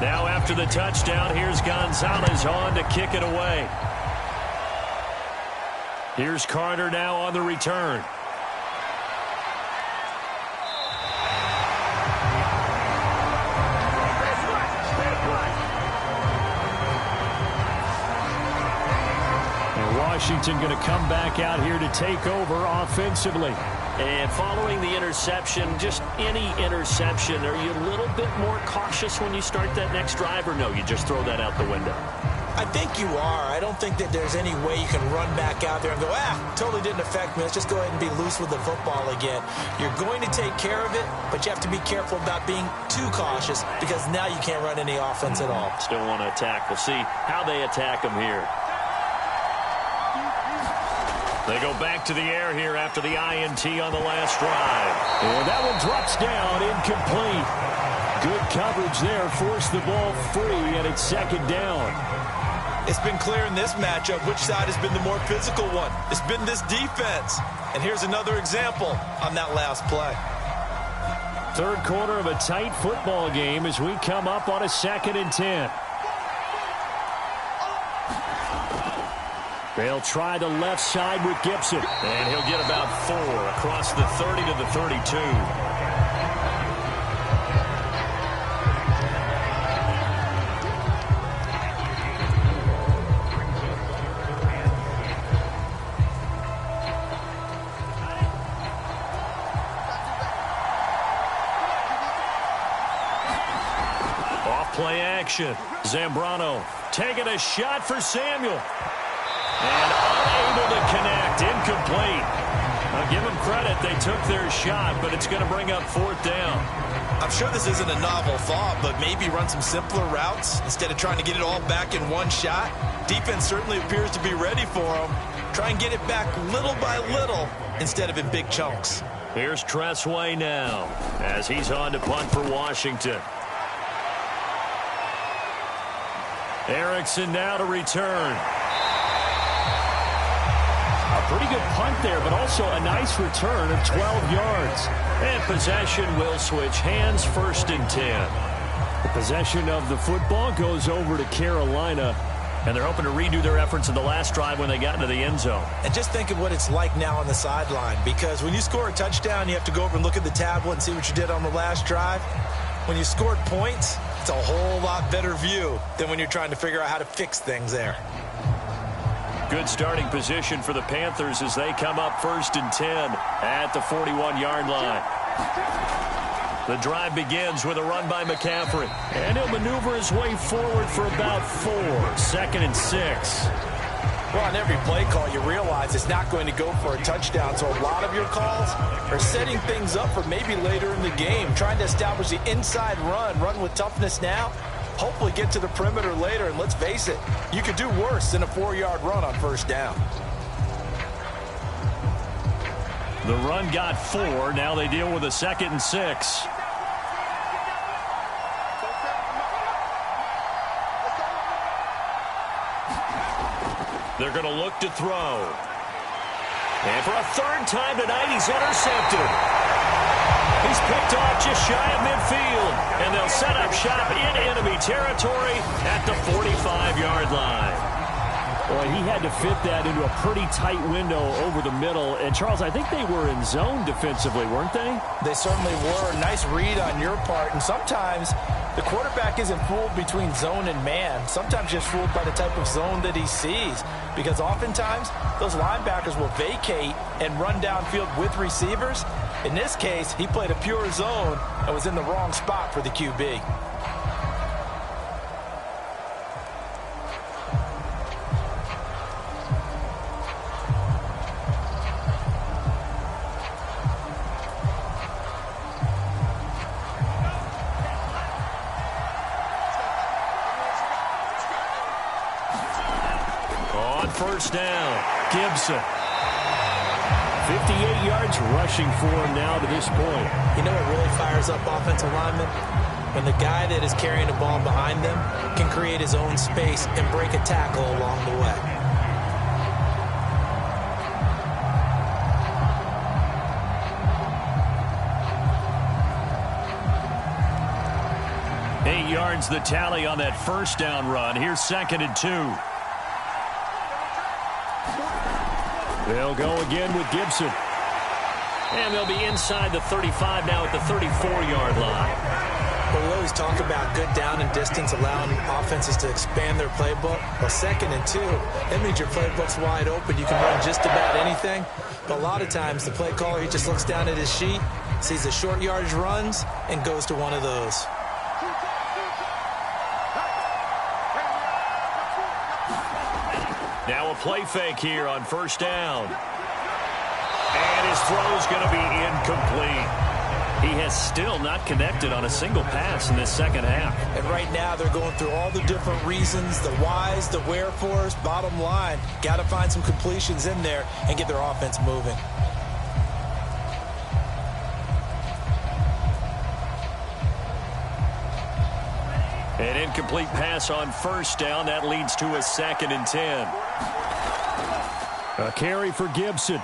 Now after the touchdown, here's Gonzalez on to kick it away. Here's Carter now on the return. And Washington going to come back out here to take over offensively. And following the interception, just any interception, are you a little bit more cautious when you start that next drive, or no, you just throw that out the window? I think you are. I don't think that there's any way you can run back out there and go, totally didn't affect me. Let's just go ahead and be loose with the football again. You're going to take care of it, but you have to be careful about being too cautious because now you can't run any offense at all. Still want to attack. We'll see how they attack them here. They go back to the air here after the INT on the last drive. And that one drops down, incomplete. Good coverage there, forced the ball free, and it's second down. It's been clear in this matchup which side has been the more physical one. It's been this defense. And here's another example on that last play. Third quarter of a tight football game as we come up on a 2nd and 10. They'll try the left side with Gibson. And he'll get about 4 across the 30 to the 32. Off-play action. Zambrano taking a shot for Samuel. And unable to connect, incomplete. I'll give them credit, they took their shot, but it's going to bring up 4th down. I'm sure this isn't a novel thought, but maybe run some simpler routes instead of trying to get it all back in one shot. Defense certainly appears to be ready for them. Try and get it back little by little instead of in big chunks. Here's Tressway now as he's on to punt for Washington. Erickson now to return. Pretty good punt there, but also a nice return of 12 yards. And possession will switch hands, 1st and 10. The possession of the football goes over to Carolina. And they're hoping to redo their efforts in the last drive when they got into the end zone. And just think of what it's like now on the sideline, because when you score a touchdown, you have to go over and look at the tablet and see what you did on the last drive. When you scored points, it's a whole lot better view than when you're trying to figure out how to fix things there. Good starting position for the Panthers as they come up 1st and 10 at the 41-yard line. The drive begins with a run by McCaffrey. And he'll maneuver his way forward for about 4. 2nd and 6. Well, on every play call, you realize it's not going to go for a touchdown. So a lot of your calls are setting things up for maybe later in the game, trying to establish the inside run with toughness now. Hopefully get to the perimeter later, and let's face it, you could do worse than a 4-yard run on 1st down. The run got 4. Now they deal with a 2nd and 6. They're going to look to throw. And for a 3rd time tonight, he's intercepted. He's picked off just shy of midfield. And they'll set up shop in enemy territory at the 45-yard line. Well, he had to fit that into a pretty tight window over the middle. And, Charles, I think they were in zone defensively, weren't they? They certainly were. Nice read on your part. And sometimes the quarterback isn't fooled between zone and man. Sometimes just fooled by the type of zone that he sees. Because oftentimes, those linebackers will vacate and run downfield with receivers. In this case, he played a pure zone and was in the wrong spot for the QB. first down. Gibson. 58 yards rushing for him now to this point. You know what really fires up offensive linemen? When the guy that is carrying the ball behind them can create his own space and break a tackle along the way. 8 yards the tally on that first down run. Here's 2nd and 2. They'll go again with Gibson. And they'll be inside the 35 now at the 34-yard line. Well, we always talk about good down and distance, allowing offenses to expand their playbook. Well, 2nd and 2, that means your playbook's wide open. You can run just about anything. But a lot of times, the play caller, he just looks down at his sheet, sees the short yardage runs, and goes to one of those. Now a play fake here on first down. And his throw's going to be incomplete. He has still not connected on a single pass in this second half. And right now they're going through all the different reasons, the whys, the wherefores. Bottom line, got to find some completions in there and get their offense moving. An incomplete pass on first down. That leads to a 2nd and 10. A carry for Gibson.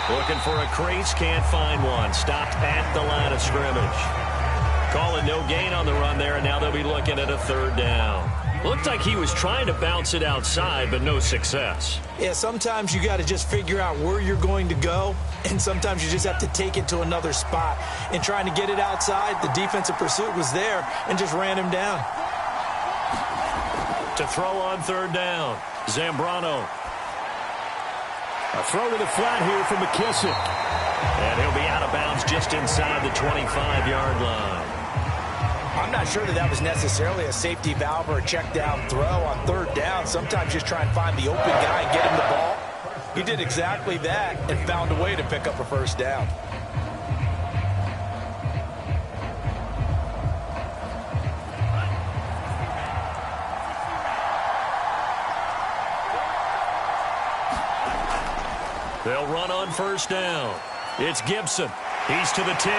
Looking for a crease, can't find one. Stopped at the line of scrimmage. Calling no gain on the run there, and now they'll be looking at a 3rd down. Looked like he was trying to bounce it outside, but no success. Yeah, sometimes you got to just figure out where you're going to go, and sometimes you just have to take it to another spot. And trying to get it outside, the defensive pursuit was there and just ran him down. To throw on 3rd down, Zambrano. A throw to the flat here from McKissick. And he'll be out of bounds just inside the 25-yard line. I'm not sure that was necessarily a safety valve or a check down throw on 3rd down. Sometimes just try and find the open guy and get him the ball. He did exactly that and found a way to pick up a 1st down. They'll run on 1st down. It's Gibson. He's to the 10.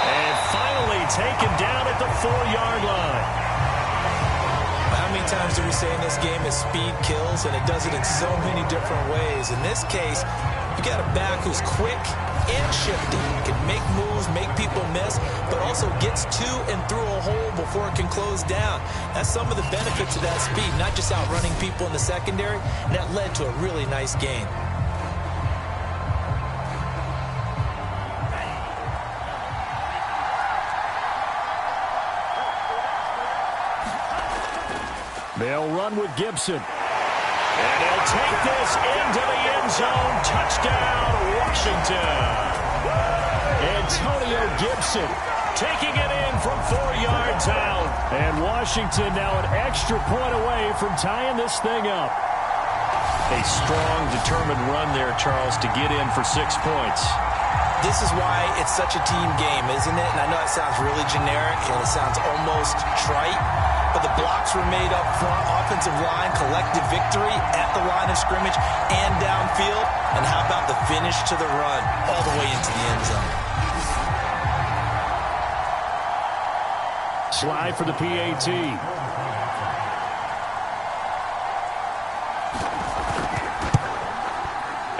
And finally taken down at the 4-yard line. How many times do we say in this game is speed kills, and it does it in so many different ways. In this case, you got a back who's quick and shifty, can make moves, make people miss, but also gets to and through a hole before it can close down. That's some of the benefits of that speed, not just outrunning people in the secondary, and that led to a really nice gain. They'll run with Gibson. And he'll take this into the end zone. Touchdown, Washington. Antonio Gibson taking it in from 4 yards out. And Washington now an extra point away from tying this thing up. A strong, determined run there, Charles, to get in for 6 points. This is why it's such a team game, isn't it? And I know it sounds really generic and it sounds almost trite, but the blocks were made up front, offensive line, collective victory at the line of scrimmage and downfield. And how about the finish to the run all the way into the end zone? Slide for the PAT.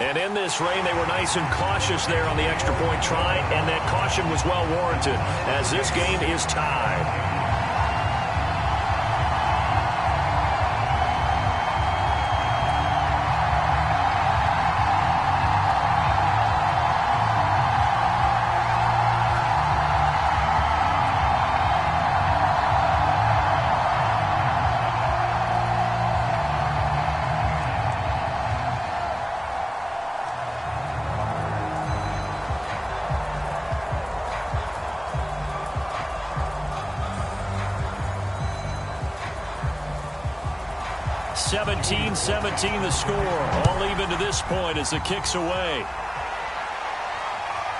And in this rain, they were nice and cautious there on the extra point try, and that caution was well warranted as this game is tied. (17-17) the score. All even to this point as the kick's away.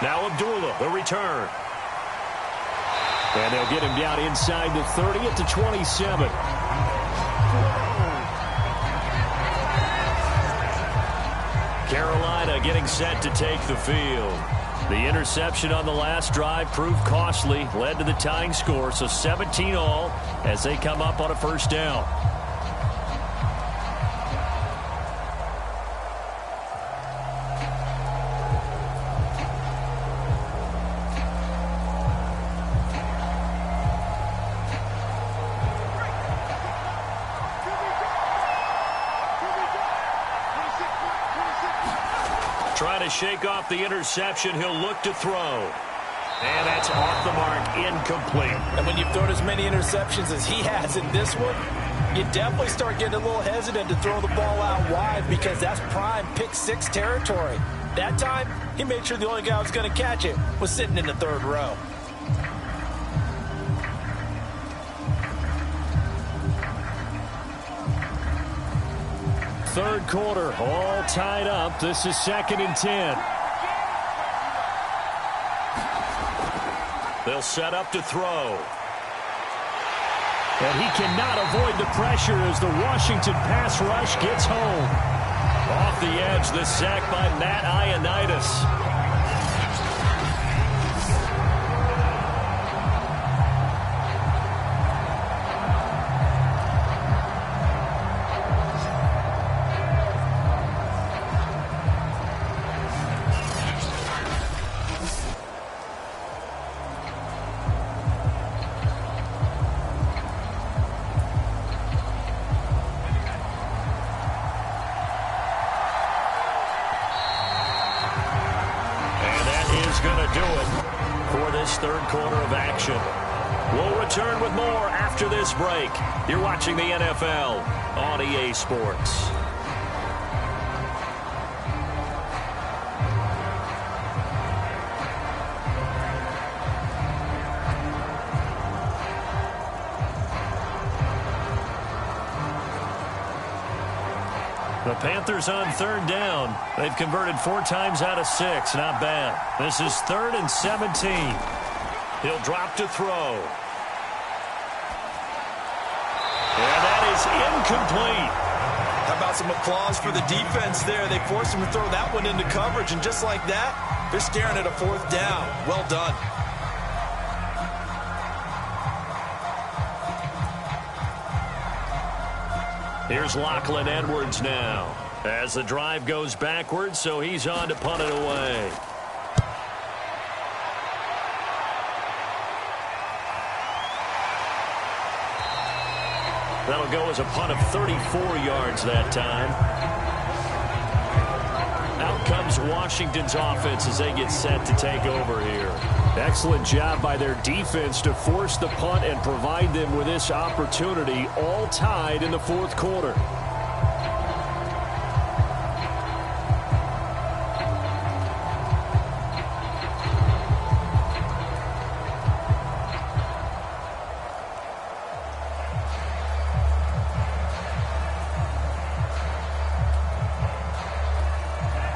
Now Abdullah, the return. And they'll get him down inside the 30 at the 27. Carolina getting set to take the field. The interception on the last drive proved costly, led to the tying score, so 17 all as they come up on a first down. Trying to shake off the interception. He'll look to throw. And that's off the mark, incomplete. And when you've thrown as many interceptions as he has in this one, you definitely start getting a little hesitant to throw the ball out wide because that's prime pick six territory. That time, he made sure the only guy who was going to catch it was sitting in the third row. Third quarter, all tied up. This is 2nd and 10. They'll set up to throw. And he cannot avoid the pressure as the Washington pass rush gets home. Off the edge, the sack by Matt Ioannidis. Third quarter of action. We'll return with more after this break. You're watching the NFL on EA Sports. The Panthers on third down. They've converted 4 times out of 6. Not bad. This is 3rd and 17. He'll drop to throw. And that is incomplete. How about some applause for the defense there? They forced him to throw that one into coverage, and just like that, they're staring at a 4th down. Well done. Here's Lachlan Edwards now. As the drive goes backwards, so he's on to punt it away. That'll go as a punt of 34 yards that time. Out comes Washington's offense as they get set to take over here. Excellent job by their defense to force the punt and provide them with this opportunity, all tied in the 4th quarter.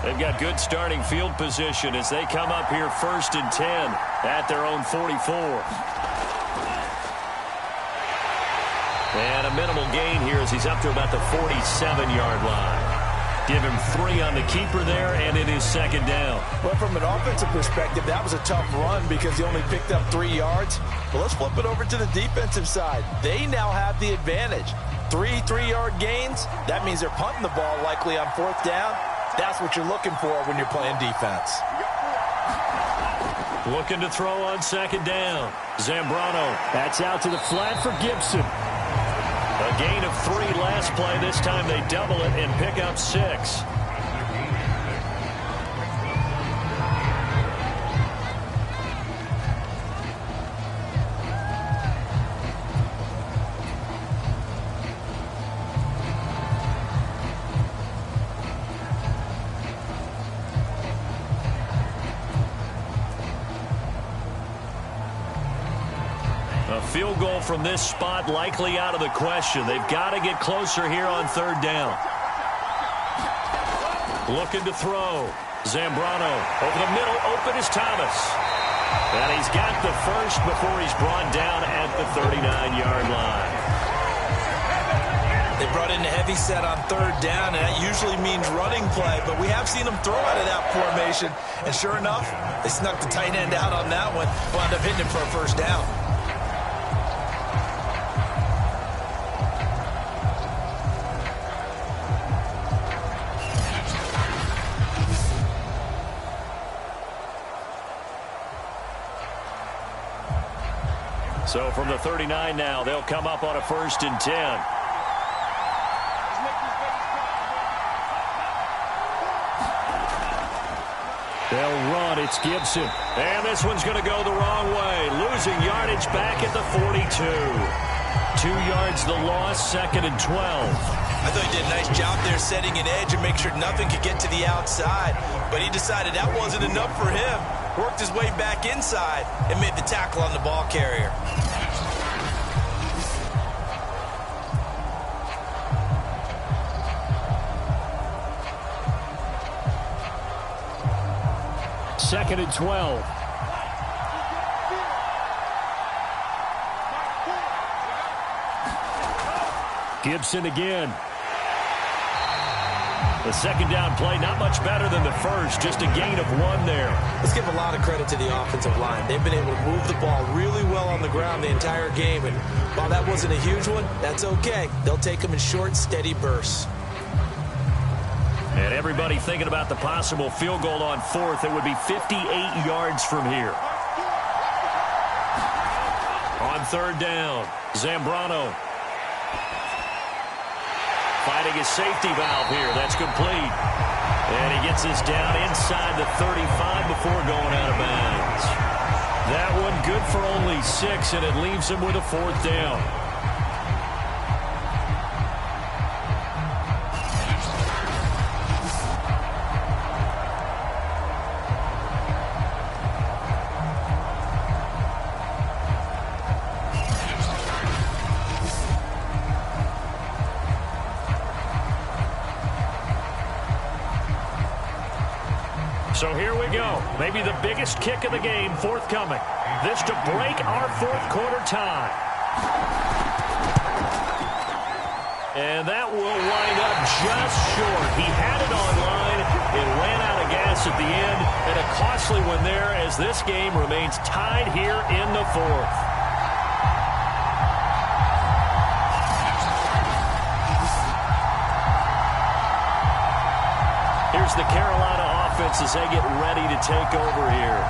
They've got good starting field position as they come up here 1st and 10 at their own 44. And a minimal gain here as he's up to about the 47-yard line. Give him 3 on the keeper there, and it is 2nd down. Well, from an offensive perspective, that was a tough run because he only picked up 3 yards. But let's flip it over to the defensive side. They now have the advantage. 3 3-yard gains, that means they're punting the ball likely on 4th down. That's what you're looking for when you're playing defense. Looking to throw on 2nd down. Zambrano. That's out to the flat for Gibson. A gain of 3 last play. This time they double it and pick up 6. Field goal from this spot likely out of the question. They've got to get closer here on 3rd down. Looking to throw. Zambrano over the middle. Open is Thomas. And he's got the first before he's brought down at the 39-yard line. They brought in a heavy set on third down, and that usually means running play, but we have seen them throw out of that formation, and sure enough, they snuck the tight end out on that one, wound up hitting him for a first down. So from the 39 now, they'll come up on a 1st and 10. They'll run. It's Gibson. And this one's going to go the wrong way. Losing yardage back at the 42. 2 yards the loss, 2nd and 12. I thought he did a nice job there setting an edge and make sure nothing could get to the outside. But he decided that wasn't enough for him. Worked his way back inside and made the tackle on the ball carrier. Second and 12. Gibson again. The second down play, not much better than the first, just a gain of 1 there. Let's give a lot of credit to the offensive line. They've been able to move the ball really well on the ground the entire game, and while that wasn't a huge one, that's okay. They'll take them in short, steady bursts. And everybody thinking about the possible field goal on 4th. It would be 58 yards from here. On 3rd down, Zambrano finding his safety valve here. That's complete. And he gets us down inside the 35 before going out of bounds. That one good for only 6, and it leaves him with a 4th down. So here we go. Maybe the biggest kick of the game forthcoming. This to break our 4th quarter tie. And that will wind up just short. He had it on line. It ran out of gas at the end. And a costly one there as this game remains tied here in the 4th. Here's the Carolina offense as they get ready to take over here.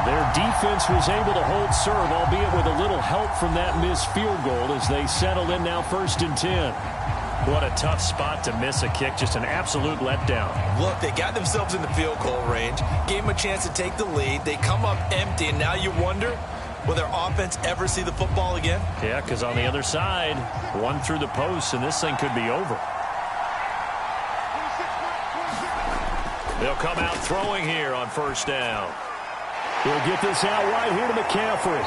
Their defense was able to hold serve, albeit with a little help from that missed field goal as they settle in now 1st and 10. What a tough spot to miss a kick. Just an absolute letdown. Look, they got themselves in the field goal range, gave them a chance to take the lead. They come up empty, and now you wonder, will their offense ever see the football again? Yeah, because on the other side, one through the post, and this thing could be over. They'll come out throwing here on 1st down. He'll get this out right here to McCaffrey.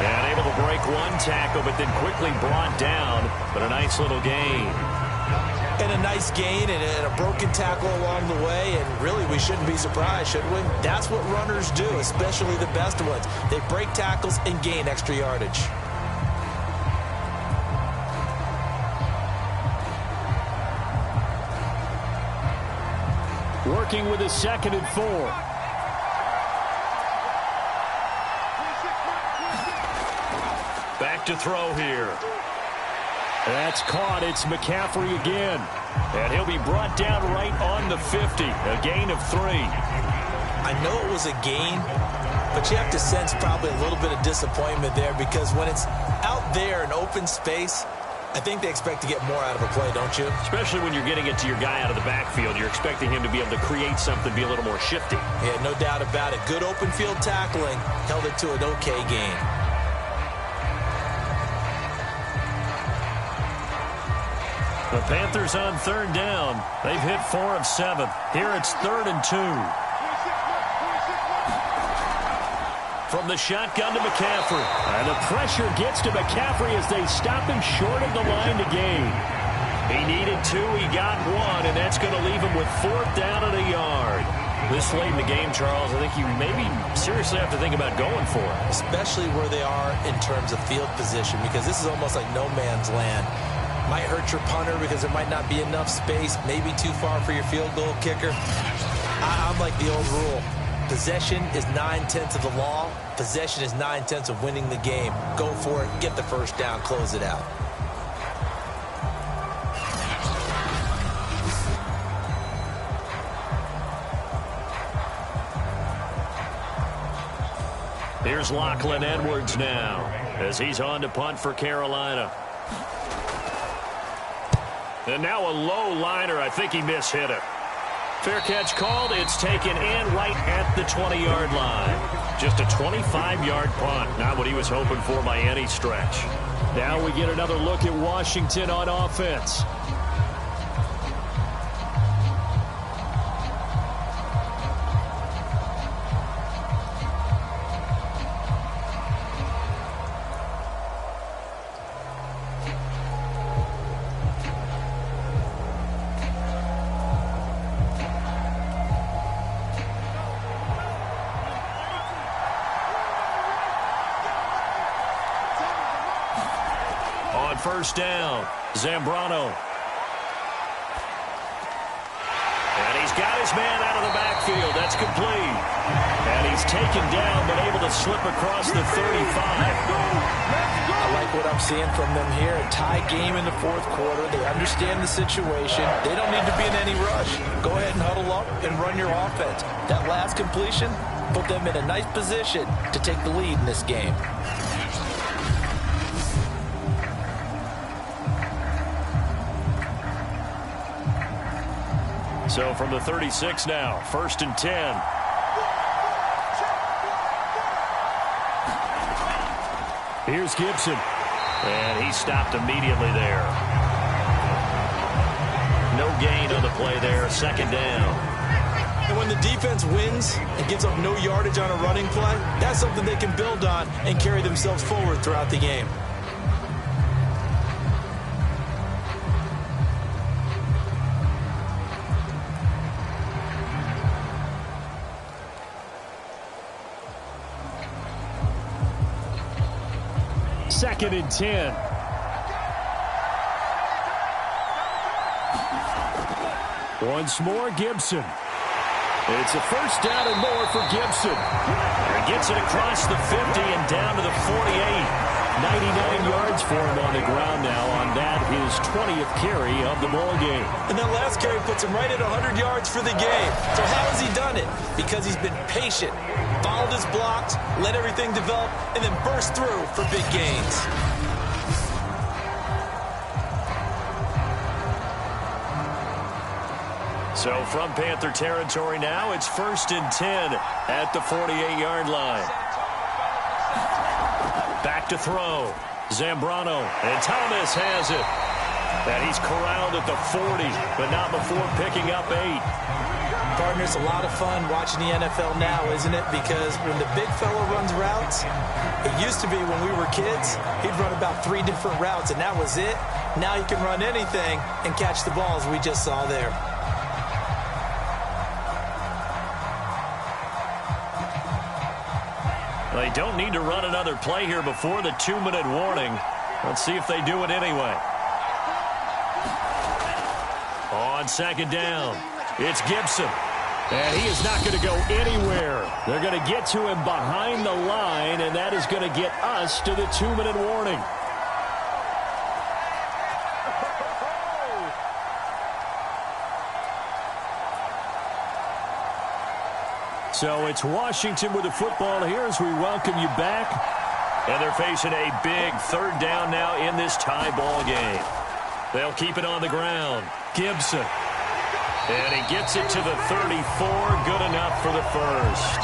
And able to break 1 tackle, but then quickly brought down. But a nice little gain. And a nice gain and a broken tackle along the way. And really, we shouldn't be surprised, should we? That's what runners do, especially the best ones. They break tackles and gain extra yardage. Working with a 2nd and 4. Back to throw here. That's caught. It's McCaffrey again. And he'll be brought down right on the 50. A gain of 3. I know it was a gain, but you have to sense probably a little bit of disappointment there because when it's out there in open space, I think they expect to get more out of a play, don't you? Especially when you're getting it to your guy out of the backfield. You're expecting him to be able to create something, be a little more shifty. Yeah, no doubt about it. Good open field tackling. Held it to an okay gain. The Panthers on 3rd down. They've hit 4 of 7. Here it's 3rd and 2. From the shotgun to McCaffrey. And the pressure gets to McCaffrey as they stop him short of the line to gain. He needed 2, he got 1, and that's going to leave him with 4th down and a yard. This late in the game, Charles, I think you maybe seriously have to think about going for it. Especially where they are in terms of field position, because this is almost like no man's land. Might hurt your punter because there might not be enough space, maybe too far for your field goal kicker. I'm like the old rule. Possession is 9/10 of the law. Possession is 9/10 of winning the game. Go for it, get the first down, close it out. Here's Lachlan Edwards now as he's on to punt for Carolina. And now a low liner. I think he mishit it. Fair catch called. It's taken in right at the 20-yard line. Just a 25-yard punt. Not what he was hoping for by any stretch. Now we get another look at Washington on offense. First down, Zambrano. And he's got his man out of the backfield. That's complete. And he's taken down, but able to slip across the 35. I like what I'm seeing from them here. A tie game in the fourth quarter. They understand the situation. They don't need to be in any rush. Go ahead and huddle up and run your offense. That last completion put them in a nice position to take the lead in this game. So from the 36 now, 1st and 10. Here's Gibson. And he stopped immediately there. No gain on the play there, 2nd down. And when the defense wins and gives up no yardage on a running play, that's something they can build on and carry themselves forward throughout the game. Second and 10. Once more, Gibson. It's a first down and more for Gibson. He gets it across the 50 and down to the 48. 99 yards for him on the ground now on that, his 20th carry of the ball game. And that last carry puts him right at 100 yards for the game. So how has he done it? Because he's been patient, followed his blocks, let everything develop, and then burst through for big gains. So from Panther territory now, it's 1st and 10 at the 48-yard line. Back to throw. Zambrano. And Thomas has it. And he's corralled at the 40, but not before picking up 8. Partner, it's a lot of fun watching the NFL now, isn't it? Because when the big fella runs routes, it used to be when we were kids, he'd run about 3 different routes, and that was it. Now he can run anything and catch the balls we just saw there. They don't need to run another play here before the 2-minute warning. Let's see if they do it anyway. On 2nd down, it's Gibson. And he is not going to go anywhere. They're going to get to him behind the line, and that is going to get us to the 2-minute warning. So it's Washington with the football here as we welcome you back. And they're facing a big 3rd down now in this tie ball game. They'll keep it on the ground. Gibson. And he gets it to the 34. Good enough for the first.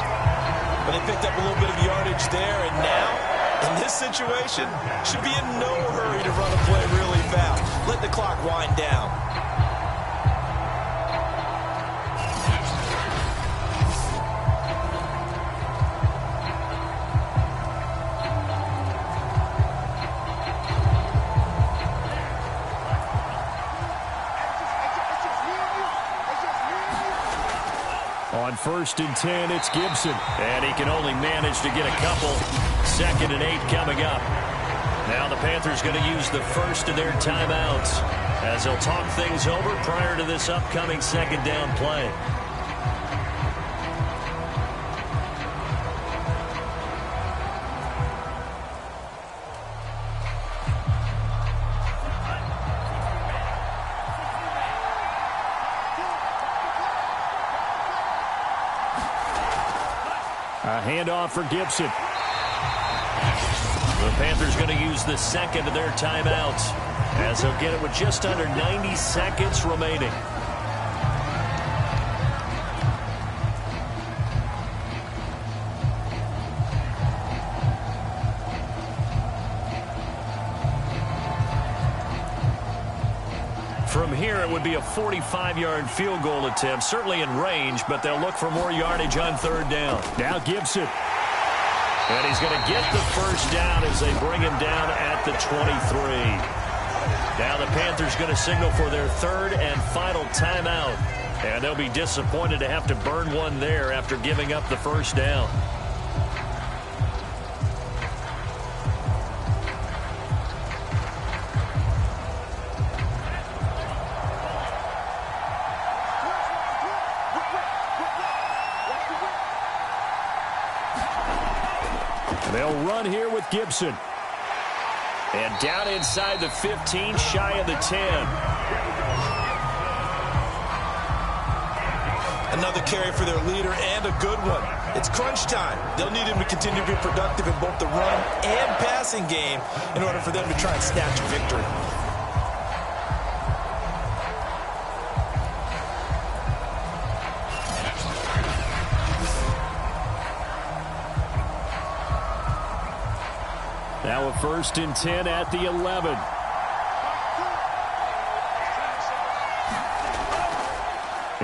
But they picked up a little bit of yardage there, and now, in this situation, should be in no hurry to run a play really fast. Let the clock wind down. On 1st and 10, it's Gibson. And he can only manage to get a couple. 2nd and 8 coming up. Now the Panthers going to use the first of their timeouts as they'll talk things over prior to this upcoming second down play. A handoff for Gibson. The Panthers going to use the second of their timeouts as they'll get it with just under 90 seconds remaining. From here, it would be a 45-yard field goal attempt, certainly in range, but they'll look for more yardage on third down. Now Gibson. And he's going to get the first down as they bring him down at the 23. Now the Panthers going to signal for their third and final timeout. And they'll be disappointed to have to burn one there after giving up the first down. They'll run here with Gibson. And down inside the 15, shy of the 10. Another carry for their leader and a good one. It's crunch time. They'll need him to continue to be productive in both the run and passing game in order for them to try and snatch a victory. Now a 1st and 10 at the 11.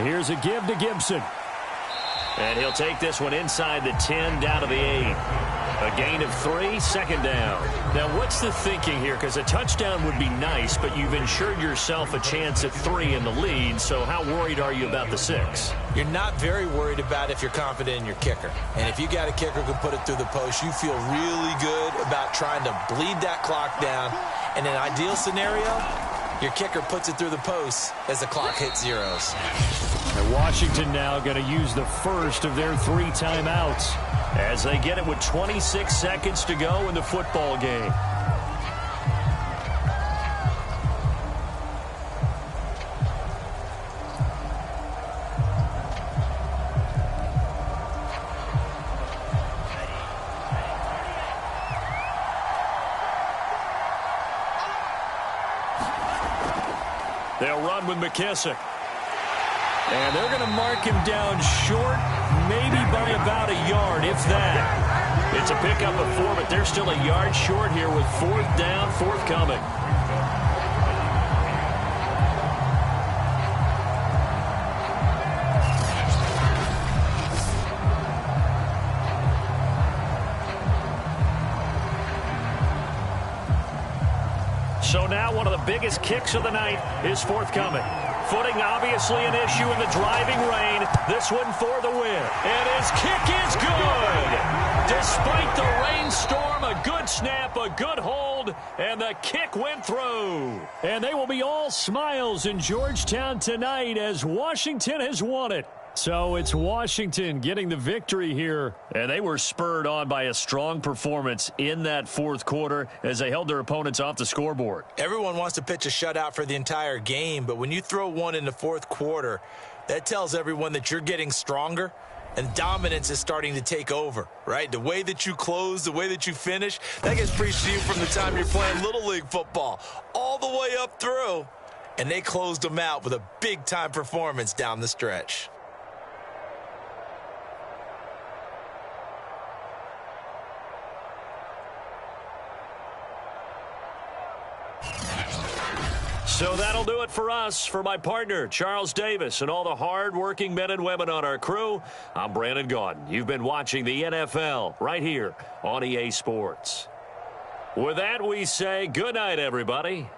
Here's a give to Gibson. And he'll take this one inside the 10 down to the 8. A gain of 3, second down. Now, what's the thinking here? Because a touchdown would be nice, but you've ensured yourself a chance at 3 in the lead, so how worried are you about the 6? You're not very worried about if you're confident in your kicker. And if you got a kicker who can put it through the post, you feel really good about trying to bleed that clock down. In an ideal scenario, your kicker puts it through the post as the clock hits zeros. And Washington now going to use the first of their 3 timeouts as they get it with 26 seconds to go in the football game. They'll run with McKissick. And they're going to mark him down short, maybe by about a yard, if that. It's a pickup of 4, but they're still a yard short here with 4th down, forthcoming. So now one of the biggest kicks of the night is forthcoming. Footing obviously an issue in the driving rain. This one for the win. And his kick is good. Despite the rainstorm, a good snap, a good hold, and the kick went through. And they will be all smiles in Georgetown tonight as Washington has won it. So it's Washington getting the victory here. And they were spurred on by a strong performance in that 4th quarter as they held their opponents off the scoreboard. Everyone wants to pitch a shutout for the entire game, but when you throw one in the 4th quarter, that tells everyone that you're getting stronger and dominance is starting to take over, right? The way that you close, the way that you finish, that gets preached to you from the time you're playing Little League football all the way up through. And they closed them out with a big-time performance down the stretch. So that'll do it for us. For my partner, Charles Davis, and all the hard-working men and women on our crew, I'm Brandon Gaudin. You've been watching the NFL right here on EA Sports. With that, we say good night, everybody.